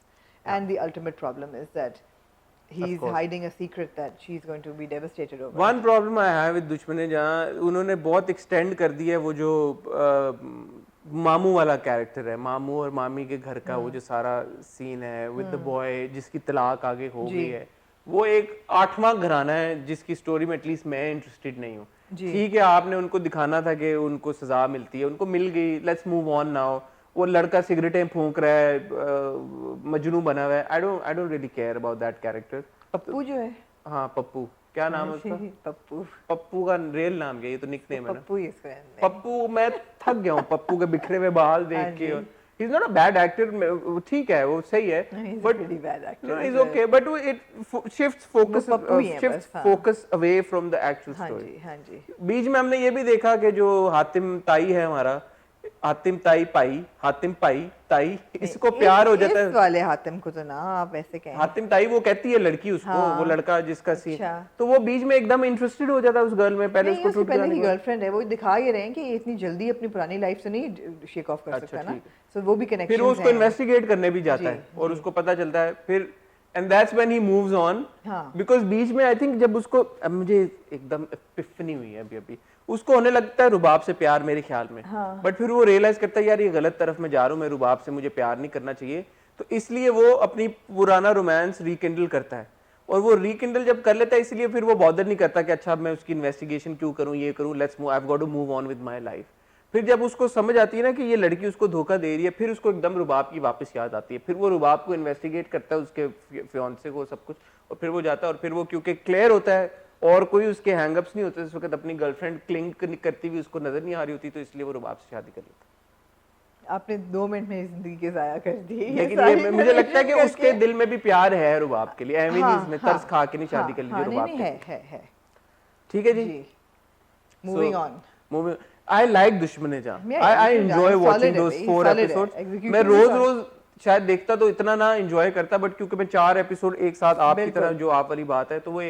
and the ultimate problem is that he is hiding a secret that she is going to be devastated over. One problem I have with दुश्मने, जहाँ उन्होंने बहुत extend कर दिया है वो जो मामू वाला कैरेक्टर है, मामू और मामी के घर का वो जो सारा सीन है विद द बॉय जिसकी तलाक आगे हो गई है, वो एक 8वां घराना है जिसकी स्टोरी में एटलीस्ट मैं इंटरेस्टेड नहीं हूँ। ठीक है, आपने उनको दिखाना था कि उनको सजा मिलती है, उनको मिल गई, लेट्स मूव ऑन नाउ। वो लड़का सिगरेटें फूंक रहा है, मजनू बना हुआ है, I don't really care about that character. Pappu जो है, हाँ पप्पू, क्या नाम है उसका? पप्पू का रियल नाम क्या? ये तो निकनेम है ना, पप्पू ही इसका है। पप्पू, मैं थक गया हूँ पप्पू के बिखरे हुए बाल देख के। He is not a bad actor, ठीक है वो सही है, but is okay, but it shifts focus away from the actual story. बीच में हमने ये भी देखा कि जो हातिम ताई है हमारा, हातिम ताई पाई, हातिम पाई ताई, इसको प्यार हो जाता इस है। वाले हातिम को तो ना आप ऐसे कहें। हातिम ताई वो कहती है लड़की उसको, हाँ, वो लड़का जिसका सीन, अच्छा। तो वो बीच में एकदम इंटरेस्टेड हो जाता है उस गर्ल में, पहले नहीं उसको उसकी टूट पहले जाने की के बाद। गर्लफ्रेंड है, वो दिखा ये रहे हैं कि ये इतनी जल्दी अपनी पुरानी लाइफ से नहीं शेक ऑफ कर अच्छा, सकता ना, ठीक है। सो वो भी फिर कनेक्शन वो उसको हैं। इन्वेस्टिगेट करने भी जाता जी, है और जी। उसको पता चलता है फिर, and that's when he moves on. हाँ। बिकॉज बीच में आई थिंक जब उसको, अब मुझे एकदम एपिफनी हुई है अभी अभी, उसको होने लगता है रुबाब से प्यार मेरे ख्याल में, हाँ। बट फिर वो रियलाइज करता है यार ये गलत तरफ में जा रहा हूँ, मैं रुबाब से मुझे प्यार नहीं करना चाहिए, तो इसलिए वो अपनी पुराना रोमांस रिकिंडल करता है, और वो रिकिंडल जब कर लेता है इसलिए फिर वो बॉदर नहीं करता कि अच्छा अब मैं उसकी इन्वेस्टिगेशन क्यों करूं, ये करूं, let's move, I have got to move on with my life. फिर जब उसको समझ आती है ना कि ये लड़की उसको धोखा दे रही है, फिर उसको एकदम रुबाब की वापस याद आती है, फिर वो रुबाब को इन्वेस्टिगेट करता है, उसके फियांसे को, सब कुछ, और फिर वो जाता है, और फिर वो क्योंकि क्लियर होता है और कोई उसके हैंगअप्स नहीं होते, इस वक्त अपनी गर्लफ्रेंड क्लिंग करती हुई उसको नजर नहीं आ रही होती, तो इसलिए वो रुबाब से शादी कर लेता है। आपने 2 मिनट में जिंदगी के जाया कर दी। लेकिन ये मुझे लगता है कि उसके दिल में भी प्यार है रुबाब के लिए, एवं हाँ, इसने हाँ, तरस खा के नहीं शादी कर ली जो नहीं रुबाब नहीं के। है। ठीक है जी, जी, moving on. Moving, I like Dushmane Jaan, Yeah, I Dushmane Jaan enjoy solid watching है दोस भाई, 4 solid है, एपिसोड्स। execution मैं भी रोज solid। रोज शायद देखता तो इतना ना एंजॉय करता, बट क्योंकि मैं 4 एपिसोड एक साथ आपकी बिल्कुल। तरह, जो आप वाली बात है, तो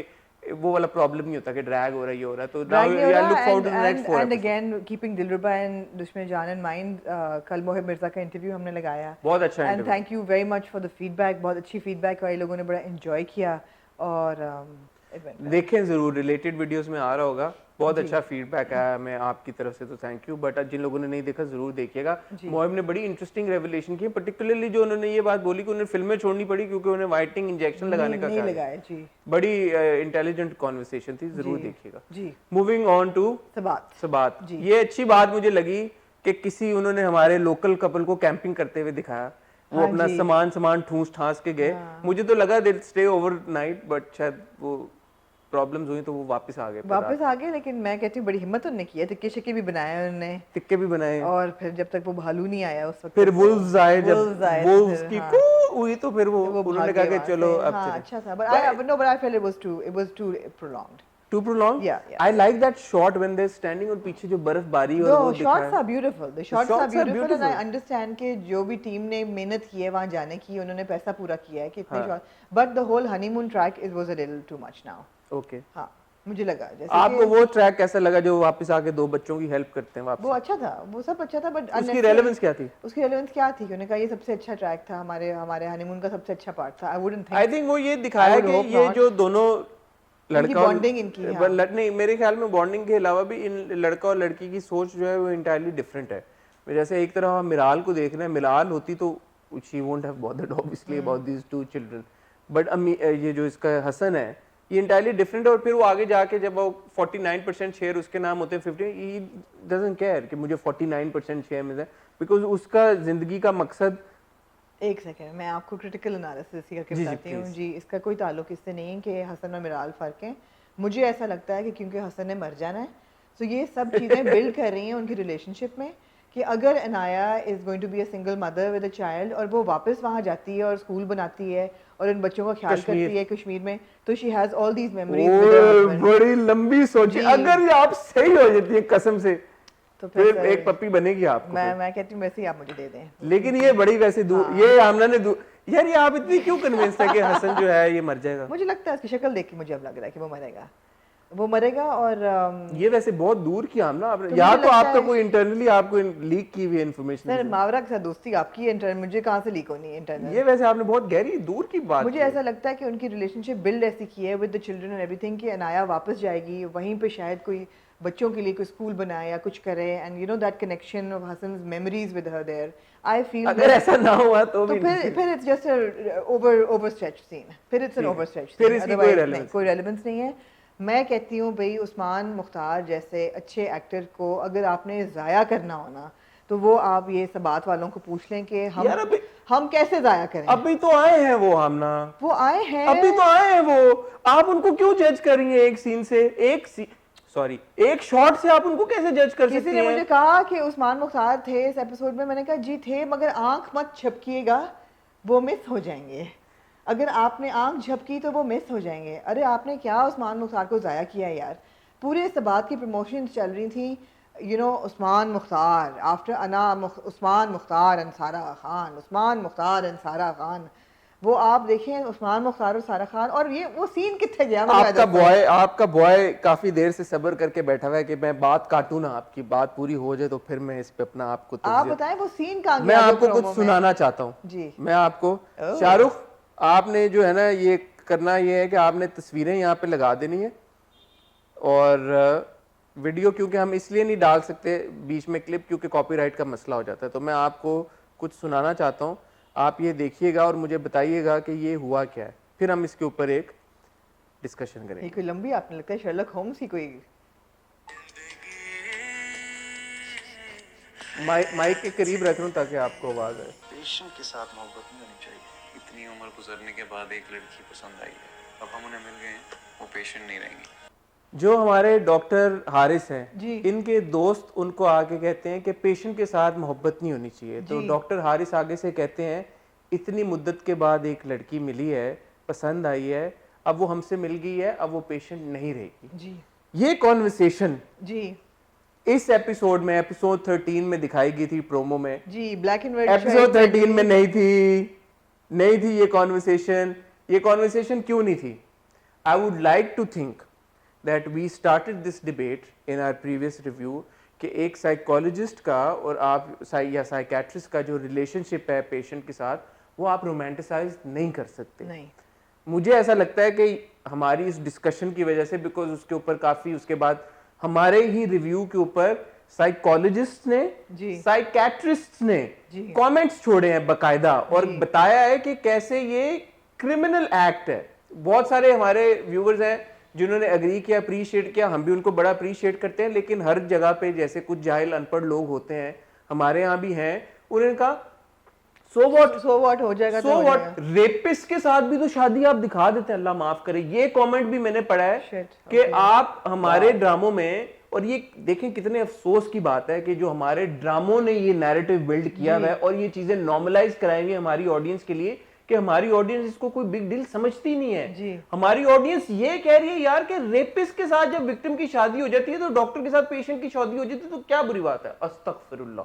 वो वाला प्रॉब्लम नहीं होता कि ड्रैग हो रहा है, ये हो रहा है, तो ड्रैग नहीं हो आई लुक रहा, forward to the next 4 and episode. Again keeping Dilruba and Dushman Jaan in mind, कल मोहिब मिर्जा का इंटरव्यू हमने लगाया, बहुत अच्छा and interview, thank you very much for the feedback, बहुत अच्छी फीडबैक आई, लोगों ने बड़ा एंजॉय किया, और it went well। देखें जरूर, रिलेटेड वीडियोस में आ रहा होगा, बहुत जी। अच्छा फीडबैक आया हमें आपकी तरफ से, तो थैंक यू। बट जिन लोगों ने नहीं देखा जरूर देखिएगा। जी। मोहिब ने बड़ी इंटरेस्टिंग रेवलेशन की, पर्टिकुलरली जो उन्होंने ये बात बोली कि उन्हें फिल्में छोड़नी पड़ी क्योंकि उन्हें वाइटनिंग इंजेक्शन लगाने का नहीं ख्याल है। लगाया जी। बड़ी इंटेलिजेंट कॉन्वर्सेशन थी, जरूर जी, देखिएगा। जी। मूविंग ऑन टू सबात, जी। ये अच्छी बात मुझे लगी कि किसी, उन्होंने हमारे लोकल कपल को कैंपिंग करते हुए दिखाया, वो हाँ अपना जी। सामान ठूस ठास के गए। हाँ। मुझे तो लगा दे स्टे ओवरनाइट, बट शायद वो प्रॉब्लम्स हुई तो वो वापस आ गए। वापस आ गए, लेकिन मैं कहती हूँ बड़ी हिम्मत उन्होंने की है, टिक्के शिक्के भी बनाए उन्होंने, टिक्के भी बनाए, और फिर जब तक वो भालू नहीं आया उस वक्त फिर तक वुल्व्स आए, जब wolves आए तो वुल्व्स फिर, की हाँ, कू हुई तो फिर वो वो उन्होंने भाग कहा गए कि वहाँ चलो से। अब हाँ, चलें। अच्छा था, but I felt it was too prolonged। Too prolong. Yeah, yeah। I like that shot when they are standing, और पीछे जो बर्फबारी और वो The दिखा shots है। are beautiful, the shots are shots are beautiful, and I beautiful। understand कि जो भी टीम ने मेहनत की है वहाँ जाने की, उन्होंने पैसा पूरा किया है कि इतने हाँ। Shot, but the whole honeymoon track it was a little too much now। Okay, हाँ, मुझे लगा जैसे आपको कि वो ट्रैक कैसा लगा जो वापस आके 2 बच्चों की हेल्प करते हैं वो वापस? अच्छा था, वो सब अच्छा था, बट उसकी रेलेवेंस क्या थी? उसकी रेलेवेंस क्या थी? उन्होंने कहा ये सबसे अच्छा ट्रैक था, हमारे हमारे हनीमून का सबसे अच्छा पार्ट था। I wouldn't I think, think वो ये दिखाया I would कि hope ये not। जो दोनों लड़का और bonding इनकी, हाँ। नहीं, मेरे ख्याल में बॉन्डिंग के अलावा भी इन लड़का और लड़की की सोच जो है वो इंटायरली डिफरेंट है। जैसे एक तरह मिराल को देखना है, मिराल होती तो she won't have bothered obviously about these 2 children, but ये जो इसका हसन है ये इंटायरली डिफरेंट है। और फिर वो आगे जाके जब वो 49% शेयर उसके नाम होते हैं, 50 ही डजंट केयर कि मुझे 49% शेयर मिल जाए, बिकॉज उसका जिंदगी का मकसद। एक सेकंड, मैं आपको क्रिटिकल एनालिसिस करके जी, बताती हूँ please। जी। इसका कोई ताल्लुक इससे नहीं है कि हसन और मिराल फ़र्क हैं। मुझे ऐसा लगता है कि क्योंकि हसन ने मर जाना है, तो ये सब चीज़ें बिल्ड कर रही हैं उनकी रिलेशनशिप में, कि अगर Anaya is going to be a single mother with a child, और वो वापस वहाँ जाती है और स्कूल बनाती है और उन बच्चों का ख्याल कश्मीर। करती है कश्मीर में, तो she has all these memories with her husband. बड़ी लंबी सोची, जी। अगर ये आप सही हो जाती है कसम से, तो फिर एक पप्पी बनेगी आपको। मैं कहती हूँ वैसे ही आप मुझे दे दें। लेकिन ये बड़ी वैसे दूर, ये आमना ने यार ये आप इतनी क्यों कन्विंस है कि हसन जो है ये मर जाएगा? मुझे लगता है इसकी शक्ल देख के मुझे अब लग रहा है कि वो मरेगा। और ये वैसे बहुत दूर की आमना, आप तो या मुझे तो लगता आपका है- कोई इंटरनली आपको लीक की हुई सर इन्फॉर्मेशन, मावरा के साथ दोस्ती आपकी है, इंटरनल मुझे कहाँ से लीक होनी है इंटरनल? ये वैसे आपने बहुत गहरी दूर की बात मुझे की है। ऐसा लगता है कि उनकी रिलेशनशिप बिल्ड ऐसी की है with the children and everything, कि अनाया वापस जाएगी, वहीं पे शायद कोई बच्चों के लिए कोई स्कूल बनाए या कुछ करे, and you know that connection of Hassan's memories with her there. I feel अगर ऐसा ना हुआ तो भी फिर it's just over stretch scene, फिर इट्स एन ठीक है। ओवर स्ट्रेच फिर सीन, इसकी कोई अदरवाइज relevance कोई रेलेवेंस नहीं है। मैं कहती हूँ भाई उस्मान मुख्तार जैसे अच्छे एक्टर को अगर आपने ज़ाया करना हो ना, तो वो आप ये सबात वालों को पूछ लें कि यार हम कैसे ज़ाया करें। अभी तो आए हैं वो आमना, वो आए हैं, अभी तो आए हैं वो, आप उनको क्यों जज कर रही हैं एक सीन से, एक शॉट से आप उनको कैसे जज कर सकती किसी हैं? ने मुझे कहा कि उस्मान मुख्तार थे इस एपिसोड में, मैंने कहा जी थे, मगर आंख मत झपकिएगा, वो मिस हो जाएंगे। अगर आपने आंख झपकी तो वो मिस हो जाएंगे। अरे आपने क्या उस्मान मुख्तार को ज़ाया किया यार? पूरे सबात की प्रमोशन चल रही थी, you know, Usman Mukhtar, after Usman Mukhtar and Sara Khan, Usman Mukhtar and Sara Khan, वो आप देखें उस्मान मुख्तार और सारा खान, और ये वो सीन कितने गया आपका बॉय काफी देर से सब्र करके बैठा हुआ है कि मैं बात काटूं ना, आपकी बात पूरी हो जाए तो फिर मैं इस पे अपना आपको आप बताएं वो सीन कहाँ मैं आपको कुछ सुनाना चाहता हूँ जी। मैं आपको शाहरुख, आपने जो है ना ये करना ये है कि आपने तस्वीरें यहाँ पे लगा देनी है, और वीडियो क्योंकि हम इसलिए नहीं डाल सकते बीच में क्लिप क्योंकि कॉपीराइट का मसला हो जाता है, तो मैं आपको कुछ सुनाना चाहता हूँ, आप ये देखिएगा और मुझे बताइएगा कि ये हुआ क्या है, फिर हम इसके ऊपर एक डिस्कशन करेंगे। कोई लंबी आपने लगता है शर्लक होम्स की कोई माइक के करीब रख लूं ताकि आपको आवाज आए। पेशेंट के साथ मोहब्बत नहीं होनी चाहिए। इतनी उम्र गुजरने के बाद एक लड़की पसंद आई है, अब हम उन्हें मिल गए, वो पेशेंट नहीं रहेंगी। जो हमारे डॉक्टर हारिस हैं जी। इनके दोस्त उनको आके कहते हैं कि पेशेंट के साथ मोहब्बत नहीं होनी चाहिए, तो डॉक्टर हारिस आगे से कहते हैं इतनी मुद्दत के बाद एक लड़की मिली है, पसंद आई है, अब वो हमसे मिल गई है, अब वो पेशेंट नहीं रहेगी जी। ये कॉन्वर्सेशन जी इस एपिसोड में, एपिसोड 13 में दिखाई गई थी प्रोमो में जी, ब्लैक एंड व्हाइट एपिसोड 13 में नहीं थी ये कॉन्वर्सेशन क्यों नहीं थी? I would like to think that we started this debate in our previous review कि एक साइकोलॉजिस्ट का और आप या साइकेट्रिस्ट का जो रिलेशनशिप है पेशेंट के साथ, वो आप रोमांटिसाइज नहीं कर सकते। नहीं, मुझे ऐसा लगता है कि हमारी इस डिस्कशन की वजह से, बिकॉज उसके ऊपर काफी उसके बाद हमारे ही रिव्यू के ऊपर साइकोलॉजिस्ट ने, साइकेट्रिस्ट ने कमेंट्स छोड़े हैं बकायदा और बताया है कि कैसे ये क्रिमिनल एक्ट है। बहुत सारे हमारे व्यूअर्स हैं जिन्होंने एग्री किया, अप्रिशिएट किया, हम भी उनको बड़ा अप्रिशिएट करते हैं, लेकिन हर जगह पे जैसे कुछ जाहिल अनपढ़ लोग होते हैं, हमारे यहाँ भी हैं, उन्होंने कहा सो व्हाट हो जाएगा, सो व्हाट, रेपिस्ट के साथ भी तो शादी आप दिखा देते हैं, अल्लाह माफ करे। ये कमेंट भी मैंने पढ़ा है कि आप हमारे ड्रामों में, और ये देखें कितने अफसोस की बात है कि जो हमारे ड्रामों ने ये नैरेटिव बिल्ड किया हुआ है और ये चीजें नॉर्मलाइज कराई हुई हमारी ऑडियंस के लिए कि हमारी ऑडियंस इसको कोई बिग डील समझती नहीं है। हमारी ऑडियंस ये कह रही है यार कि रेपिस्ट के साथ जब विक्टिम की शादी हो जाती है तो डॉक्टर के साथ पेशेंट की शादी हो जाती है तो क्या बुरी बात है? अस्तगफिरुल्लाह।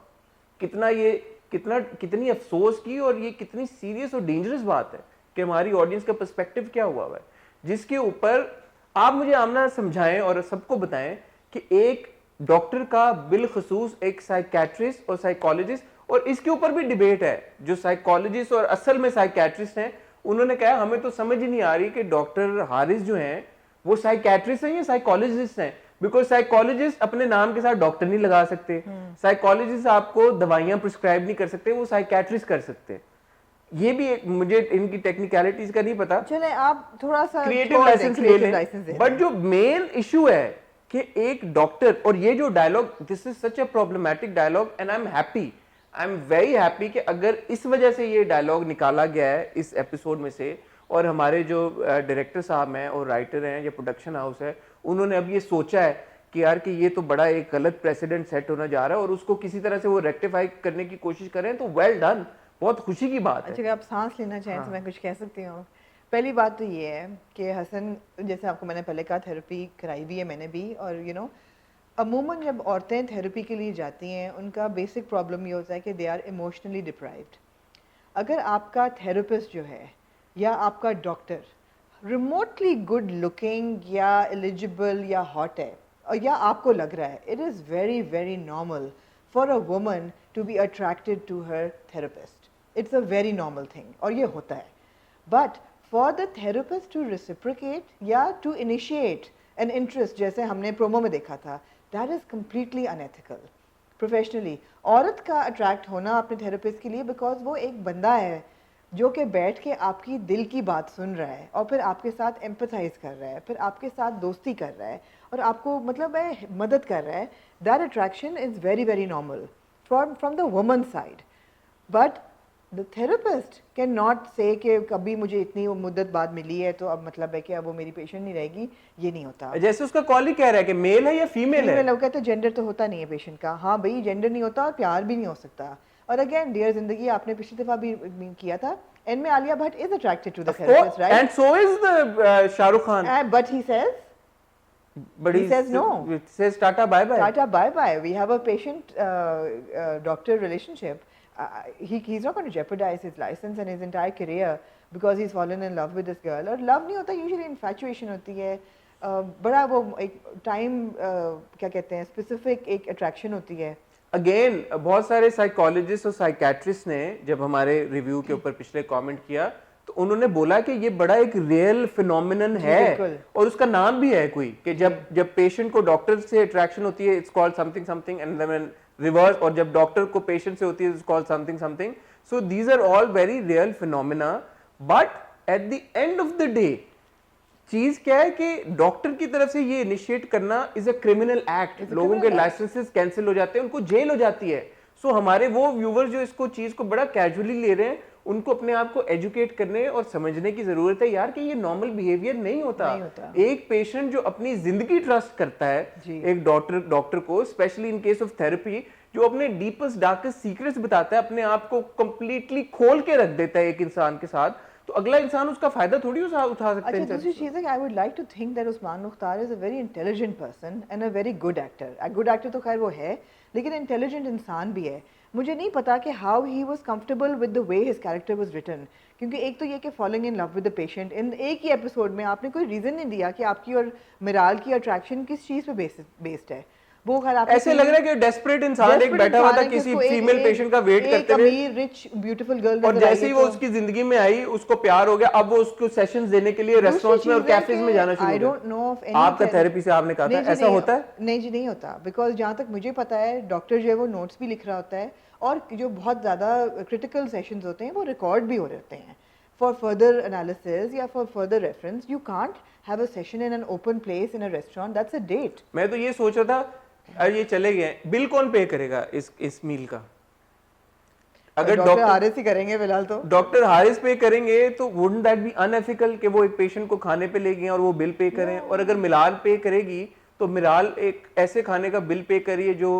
कितनी अफसोस की और ये कितनी सीरियस और डेंजरस बात है कि हमारी ऑडियंस का पर्सपेक्टिव क्या हुआ है, जिसके ऊपर आप मुझे आमना समझाएं और सबको बताएं कि एक डॉक्टर का बिलखसूस एक साइकेट्रिस्ट और साइकोलॉजिस्ट, और इसके ऊपर भी डिबेट है, जो साइकोलॉजिस्ट और असल में साइकेट्रिस्ट हैं उन्होंने कहा हमें तो समझ ही नहीं आ रही कि डॉक्टर हारिस जो हैं वो साइकेट्रिस्ट हैं या साइकोलॉजिस्ट हैं, बिकॉज साइकोलॉजिस्ट अपने नाम के साथ डॉक्टर नहीं लगा सकते, साइकोलॉजिस्ट आपको दवाइयां प्रिस्क्राइब नहीं कर सकते, वो साइकेट्रिस्ट कर सकते हैं। ये भी एक, मुझे इनकी टेक्निकलिटीज का नहीं पता, चले आप थोड़ा सा क्रिएटिव लाइसेंस ले लें, बट जो मेन इशू है कि एक डॉक्टर, और ये जो dialogue, this is such a problematic dialogue and I am very happy कि अगर इस वजह से ये डायलॉग निकाला गया है इस एपिसोड में से, और हमारे जो डायरेक्टर साहब हैं और राइटर हैं या प्रोडक्शन हाउस है, उन्होंने अब ये सोचा है कि यार कि ये तो बड़ा एक गलत प्रेसिडेंट सेट होना जा रहा है और उसको किसी तरह से वो रेक्टिफाई करने की कोशिश करें, तो वेल डन, बहुत खुशी की बात है। अच्छा, आप सांस लेना चाहें तो मैं कुछ कह सकती हूँ। पहली बात तो ये है कि हसन, जैसे आपको मैंने पहले कहा, थेरेपी कराई भी है मैंने भी, और यू नो अमूमन जब औरतें थेरेपी के लिए जाती हैं उनका बेसिक प्रॉब्लम ये होता है कि दे आर इमोशनली डिप्राइव्ड। अगर आपका थेरेपिस्ट जो है या आपका डॉक्टर रिमोटली गुड लुकिंग या एलिजिबल या हॉट है, और या आपको लग रहा है, it is very very normal for a woman to be attracted to her therapist. It's a very normal thing और ये होता है, but for the therapist to reciprocate या टू इनिशिएट एन इंटरेस्ट, जैसे हमने प्रोमो में देखा था, that is completely unethical. Professionally औरत का अट्रैक्ट होना अपने थेरेपिस्ट के लिए, बिकॉज वो एक बंदा है जो कि बैठ के आपकी दिल की बात सुन रहा है और फिर आपके साथ एम्पथाइज कर रहा है, फिर आपके साथ दोस्ती कर रहा है और आपको मतलब है मदद कर रहा है। That attraction is very very normal from the woman side, but the therapist can not से कि कभी मुझे इतनी मुद्दत बाद मिली है तो अब मतलब है कि अब वो मेरी पेशेंट नहीं रहेगी, ये नहीं होता। जैसे उसका कॉल कह रहा है कि मेल है या फीमेल है, लोग कहते हैं जेंडर तो होता नहीं है पेशेंट का। हाँ भाई, जेंडर नहीं होता और प्यार भी नहीं हो सकता। और अगेन डियर जिंदगी, आपने पिछली दफा भी किया था, एंड में Alia Bhatt is attracted to the therapist, right? And so is the Shahrukh Khan, but he says but He says no. It says tata bye bye. Tata, bye bye. We have a patient doctor relationship. He's not going to jeopardize his license and his entire career because he's fallen in love with this girl. और love नहीं होता, usually infatuation होती है. बड़ा वो एक time क्या कहते हैं, specific एक attraction होती है. अगेन बहुत सारे साइकोलॉजिस्ट और साइकेट्रिस्ट ने जब हमारे रिव्यू के ऊपर पिछले कमेंट किया तो उन्होंने बोला कि ये बड़ा एक रियल फिनोमिनन है और उसका नाम भी है कोई कि जब पेशेंट को डॉक्टर से अट्रैक्शन होती है it's called something something and then reverse, और जब डॉक्टर को पेशेंट से होती है it's called something something. So these are all very real phenomena, but at the end of the day चीज क्या है कि डॉक्टर की तरफ से ये इनिशिएट करना इज अ क्रिमिनल एक्ट. लोगों के लाइसेंसेस कैंसिल हो जाते हैं, उनको जेल हो जाती है. सो हमारे वो व्यूवर्स जो इसको चीज को बड़ा कैजुअली ले रहे हैं उनको अपने आप को एजुकेट करने और समझने की जरूरत है यार कि ये नॉर्मल बिहेवियर नहीं होता. एक पेशेंट जो अपनी जिंदगी ट्रस्ट करता है एक डॉक्टर को, specially in case of therapy, जो अपने डीपेस्ट डार्केस्ट सीक्रेट्स बताता है, अपने आप को कंप्लीटली खोल के रख देता है एक इंसान के साथ, तो अगला इंसान उसका फायदा थोड़ी उठा सकता है. अच्छा, दूसरी चीज़ है कि I would like to think that Usman Mukhtar is a very intelligent person and a very good actor. Good actor तो खैर वो है, लेकिन इंटेलिजेंट इंसान भी है. मुझे नहीं पता कि how he was comfortable with the way his character was written, क्योंकि एक तो ये कि falling in love with the patient, इन एक ही एपिसोड में आपने कोई रीज़न नहीं दिया कि आपकी और मिराल की अट्रैक्शन किस चीज़ पे बेस्ड है. वो खैर आप ऐसे लग रहा है कि डेस्परेट इंसान एक बैठा हुआ था किसी फीमेल पेशेंट का वेट करते हुए, अमीर रिच ब्यूटीफुल गर्ल, और जैसे ही वो उसकी जिंदगी में आई उसको प्यार हो गया, अब वो उसको सेशंस देने के लिए रेस्टोरेंट्स में और कैफेज में जाना शुरू हो गया. I don't know of any आपका थेरेपी से आपने कहा था ऐसा होता है? नहीं जी, नहीं होता. बिकॉज जहाँ तक मुझे पता है डॉक्टर जो है वो नोट्स भी लिख रहा होता है, और जो बहुत ज़्यादा क्रिटिकल सेशंस होते हैं वो रिकॉर्ड भी हो रहे होते हैं फॉर फर्दर एनालिसिस या for further reference. You can't have a session in an open place in a restaurant, that's a date. मैं तो ये सोच रहा था अरे ये चले गए, बिल कौन पे करेगा इस मील का? अगर डॉक्टर हारिस ही करेंगे फिलहाल, तो डॉक्टर हारिस पे करेंगे तो वुडंट दैट बी अनएथिकल कि वो एक पेशेंट को खाने पे ले गए और वो बिल पे करें? और अगर मिलाल पे करेगी तो मिलाल एक ऐसे खाने का बिल पे करिए जो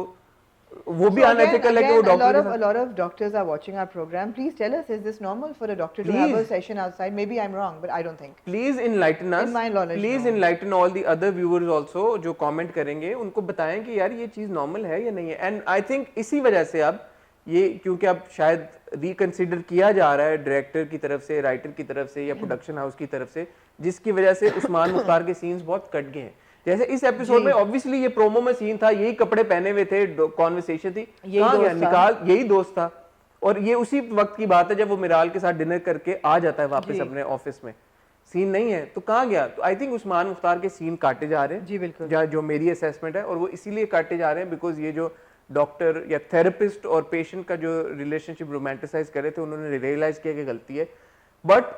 वो भी अनएथिकल है कि वो doctor. A lot of doctors are watching our program. Please tell us, is this normal for a doctor to have a session outside? Maybe I'm wrong, but I don't think. Please enlighten us. In my knowledge, Please enlighten all the other viewers also जो comment करेंगे, उनको बताएं कि यार ये चीज normal है या नहीं है. एंड आई थिंक इसी वजह से अब ये, क्योंकि अब शायद रिकंसिडर किया जा रहा है डायरेक्टर की तरफ से, राइटर की तरफ से या प्रोडक्शन हाउस की तरफ से, जिसकी वजह से उस्मान मुख्तार के सीन्स बहुत कट गए हैं. जैसे इस एपिसोड में ऑब्वियसली ये प्रोमो में सीन था, यही कपड़े पहने हुए थे, कॉन्वर्सेशन थी, कहाँ गया निकाल, यही दोस्त था. और ये उसी वक्त की बात है जब वो मिराल के साथ डिनर करके आ जाता है वापस अपने ऑफिस में. सीन नहीं है तो कहाँ गया? तो आई थिंक उस्मान मुख्तार के सीन काटे जा रहे हैं जी, बिल्कुल, जो मेरी असेसमेंट है, और वो इसीलिए काटे जा रहे हैं बिकॉज ये जो डॉक्टर या थेरेपिस्ट और पेशेंट का जो रिलेशनशिप रोमांटिसाइज कर रहे थे उन्होंने रियलाइज किया कि गलती है. बट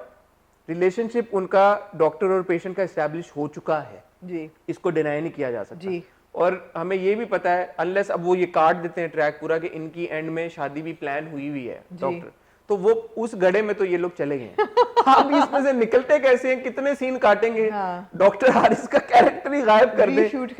रिलेशनशिप उनका डॉक्टर और पेशेंट का एस्टैब्लिश हो चुका है जी, इसको डिनाई नहीं किया जा सकता जी. और हमें ये भी पता है अनलेस अब वो ये काट देते हैं ट्रैक पूरा कि इनकी एंड में शादी भी प्लान हुई हुई है डॉक्टर, तो वो उस गड्ढे में तो ये लोग चले गए हैं. हम इसमें से निकलते कैसे हैं? कितने सीन काटेंगे? डॉक्टर हारिस का कैरेक्टर ही गायब कर दे, रीशूट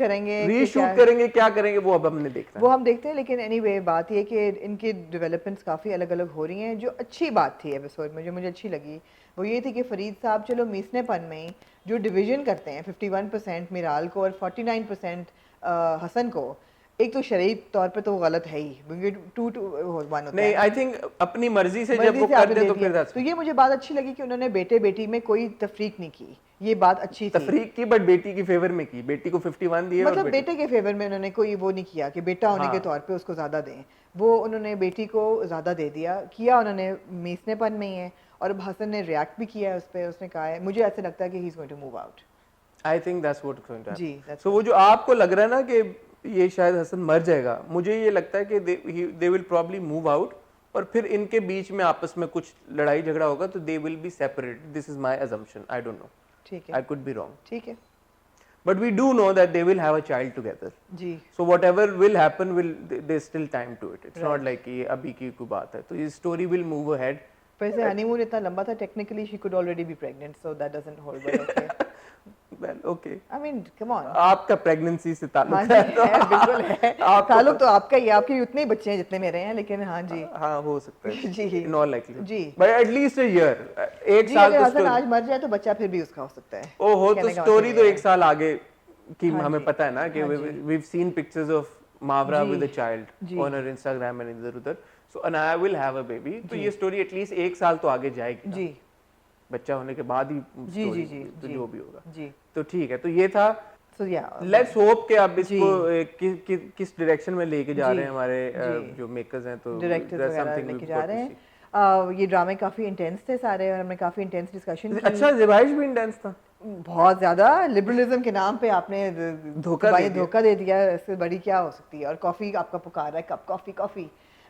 करेंगे, क्या करेंगे वो अब हमने देखना, वो हम देखते हैं. लेकिन एनीवे बात ये कि इनकी डेवलपमेंट्स काफ़ी अलग अलग हो रही हैं. जो अच्छी बात थी एपिसोड में, जो मुझे अच्छी लगी, वो ये थी कि फरीद साहब चलो मीसनेपन में जो डिवीजन करते हैं 51% मिराल को और 49% हसन को, एक तो शरीफ तौर पे तो गलत है ही, क्योंकि 2-1 होता है. नहीं, आई थिंक अपनी मर्जी से जब वो कर दे तो फिर तो ये मुझे बात अच्छी लगी कि उन्होंने बेटे बेटी में कोई तफरीक नहीं की. ये बात अच्छी थी. तफरीक की, बट बेटी की फेवर में की. बेटी को 51 दिए, मतलब बेटे के फेवर में उन्होंने कोई वो नहीं किया कि बेटा होने के तौर पे उसको ज्यादा दें. वो उन्होंने बेटी को ज्यादा दे दिया, किया उन्होंने मीसनेपन में ही है. और अब हसन ने रिएक्ट भी किया है उस पर. उसने कहा है, मुझे ऐसे लगता है कि he is going to move out. I think that's what is going to happen. जी, सो वो जो आपको लग रहा है ना कि ये शायद हसन मर जाएगा, मुझे ये लगता है कि they will probably move out और फिर इनके बीच में आपस में कुछ लड़ाई झगड़ा होगा तो they will be separate. This is my assumption, I don't know, ठीक है, आई कुड बी रॉन्ग, ठीक है. but we do know that they will have a child together. Ji. So whatever will happen, there's still time to it. It's not like ये अभी की कोई बात है. तो ये story will move ahead. वैसे हनीमून इतना लंबा था, technically she could already be pregnant, so that doesn't hold. But okay. Well, okay. I mean, come on. आपका pregnancy से ताल्लुक हाँ जी, है, बिल्कुल है. ताल्लुक तो आपका ही, आपके उतने ही बच्चे हैं जितने मेरे हैं, लेकिन हाँ जी. हाँ, हो सकता है. जी. In all likelihood. Ji. But at least a year. एक जी, साल अगर तो हसन आज मर जाए तो बच्चा फिर भी उसका हो सकता है. ओहो, तो story तो एक साल आगे कि हाँ हमें जी, पता है ना कि हाँ जी। we've seen pictures of Mavra ji, with a child ji. on her Instagram and इधर उधर, so and I will have a baby, तो ये स्टोरी एटलीस्ट 1 साल तो आगे जाएगी ना, जी बच्चा होने के बाद ही जी स्टोरी जी जी तो जी जो भी होगा। जी तो ठीक है, तो ये था। सो या लेट्स होप कि अब जी इसको किस डायरेक्शन में लेके जा जी रहे हैं हमारे जी जो मेकर्स हैं, तो डायरेक्टर्स that's वगैरह something लेके we've जा got रहे to हैं। see। ये ड्रामे काफ़ी इंटेंस थे सारे और हमने काफ़ी इंटेंस डिस्कशन की। अच्छा, ज़िबाइश भी इंटेंस था। बहुत ज़्यादा लिबरलिज्म के नाम पे आपने धोखा दे दिया। धोखा दे दिया, इससे बड़ी क्या हो सकती है। और कॉफ़ी आपका पुकार रहा है, cup coffee coffee.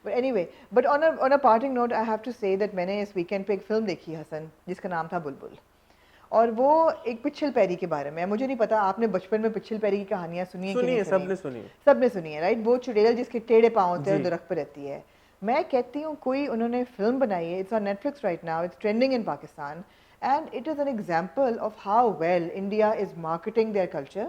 But anyway, but on a parting note I have to say that मैंने इस वीकेंड पे एक फ़िल्म देखी हसन, जिसका नाम था बुलबुल। और वो एक पिच्छल पैरी के बारे में है। मुझे नहीं पता आपने बचपन में पिच्छल पैरी की कहानियाँ सुनी है कि सुनी नहीं है, सुनी? सबने सुनी है। सबने सुनी है, राइट? वो चुड़ैल जिसके टेढ़े पाँव होते हैं जी। और दरख्त पे रहती है। मैं कहती हूँ कोई उन्होंने फिल्म बनाई है, it's on Netflix right now, it's trending in Pakistan, and it is an example of how well India is marketing their culture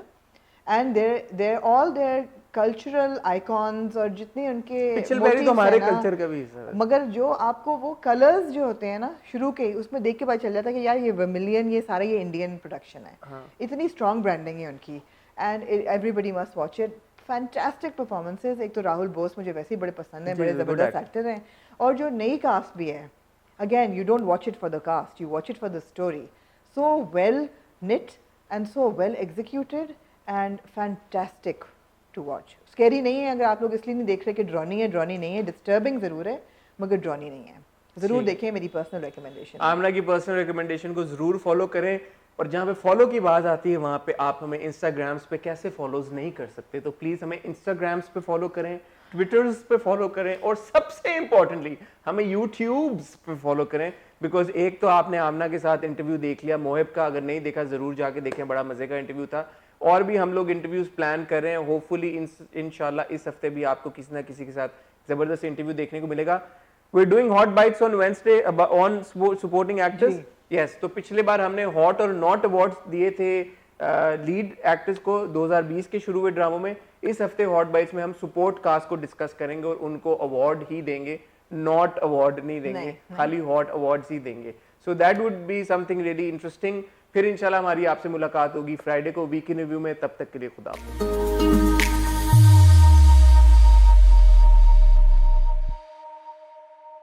and their all their cultural icons और जितने उनके पिछल बैरी तो motifs हमारे हैं ना, कल्चर का भी हिस्सा है। मगर जो आपको वो कलर्स जो होते हैं ना शुरू के, उसमें देख के पता चल जाता है कि यार ये वर्मिलियन, ये सारा ये इंडियन प्रोडक्शन है। हाँ। इतनी स्ट्रॉन्ग ब्रांडिंग है उनकी and everybody must watch it. Fantastic performances. एक तो राहुल बोस मुझे वैसे ही बड़े पसंद हैं, जी, बड़े good ज़बरदस्त actor। एक्टर हैं। और जो नई कास्ट भी है, again you don't watch it for the cast, you watch it for the story, so well knit and so well executed and fantastic to watch. scary नहीं है, अगर आप लोग इसलिए नहीं देख रहे कि ड्रॉनी नहीं है, डिस्टर्बिंग ज़रूर है मगर ड्रॉनी नहीं है। ज़रूर ठीक है। देखें, मेरी पर्सनल रिकमेंडेशन। आमना की पर्सनल रिकमेंडेशन को जरूर फॉलो करें। और जहाँ पे फॉलो की बात आती है, वहाँ पे आप हमें इंस्टाग्राम्स पे कैसे फॉलोज नहीं कर सकते, तो प्लीज हमें इंस्टाग्राम्स पे फॉलो करें, ट्विटर्स पे फॉलो करें, और सबसे इंपॉर्टेंटली हमें यूट्यूब्स पे फॉलो करें। बिकॉज एक तो आपने आमना के साथ इंटरव्यू देख लिया, मोहिब का अगर नहीं देखा जरूर जाके देखें, बड़ा मजे का इंटरव्यू था। और भी हम लोग इंटरव्यूज प्लान कर रहे हैं, होपफुली इंशाल्लाह इस हफ्ते भी आपको किसी ना किसी के साथ जबरदस्त इंटरव्यू देखने को मिलेगा। We're doing hot bites on Wednesday on supporting actors. Yes, तो पिछले बार हमने हॉट और नॉट अवार्ड्स दिए थे लीड एक्टर्स को 2020 के शुरू हुए ड्रामों में। इस हफ्ते हॉट बाइट्स में हम सपोर्ट कास्ट को डिस्कस करेंगे और उनको अवार्ड ही देंगे, नॉट अवार्ड नहीं देंगे, खाली हॉट अवार्ड्स ही देंगे। So that would be something really interesting. फिर इंशाल्लाह हमारी आपसे मुलाकात होगी फ्राइडे को वीक इन रिव्यू में। तब तक के लिए खुदा हाफिज़।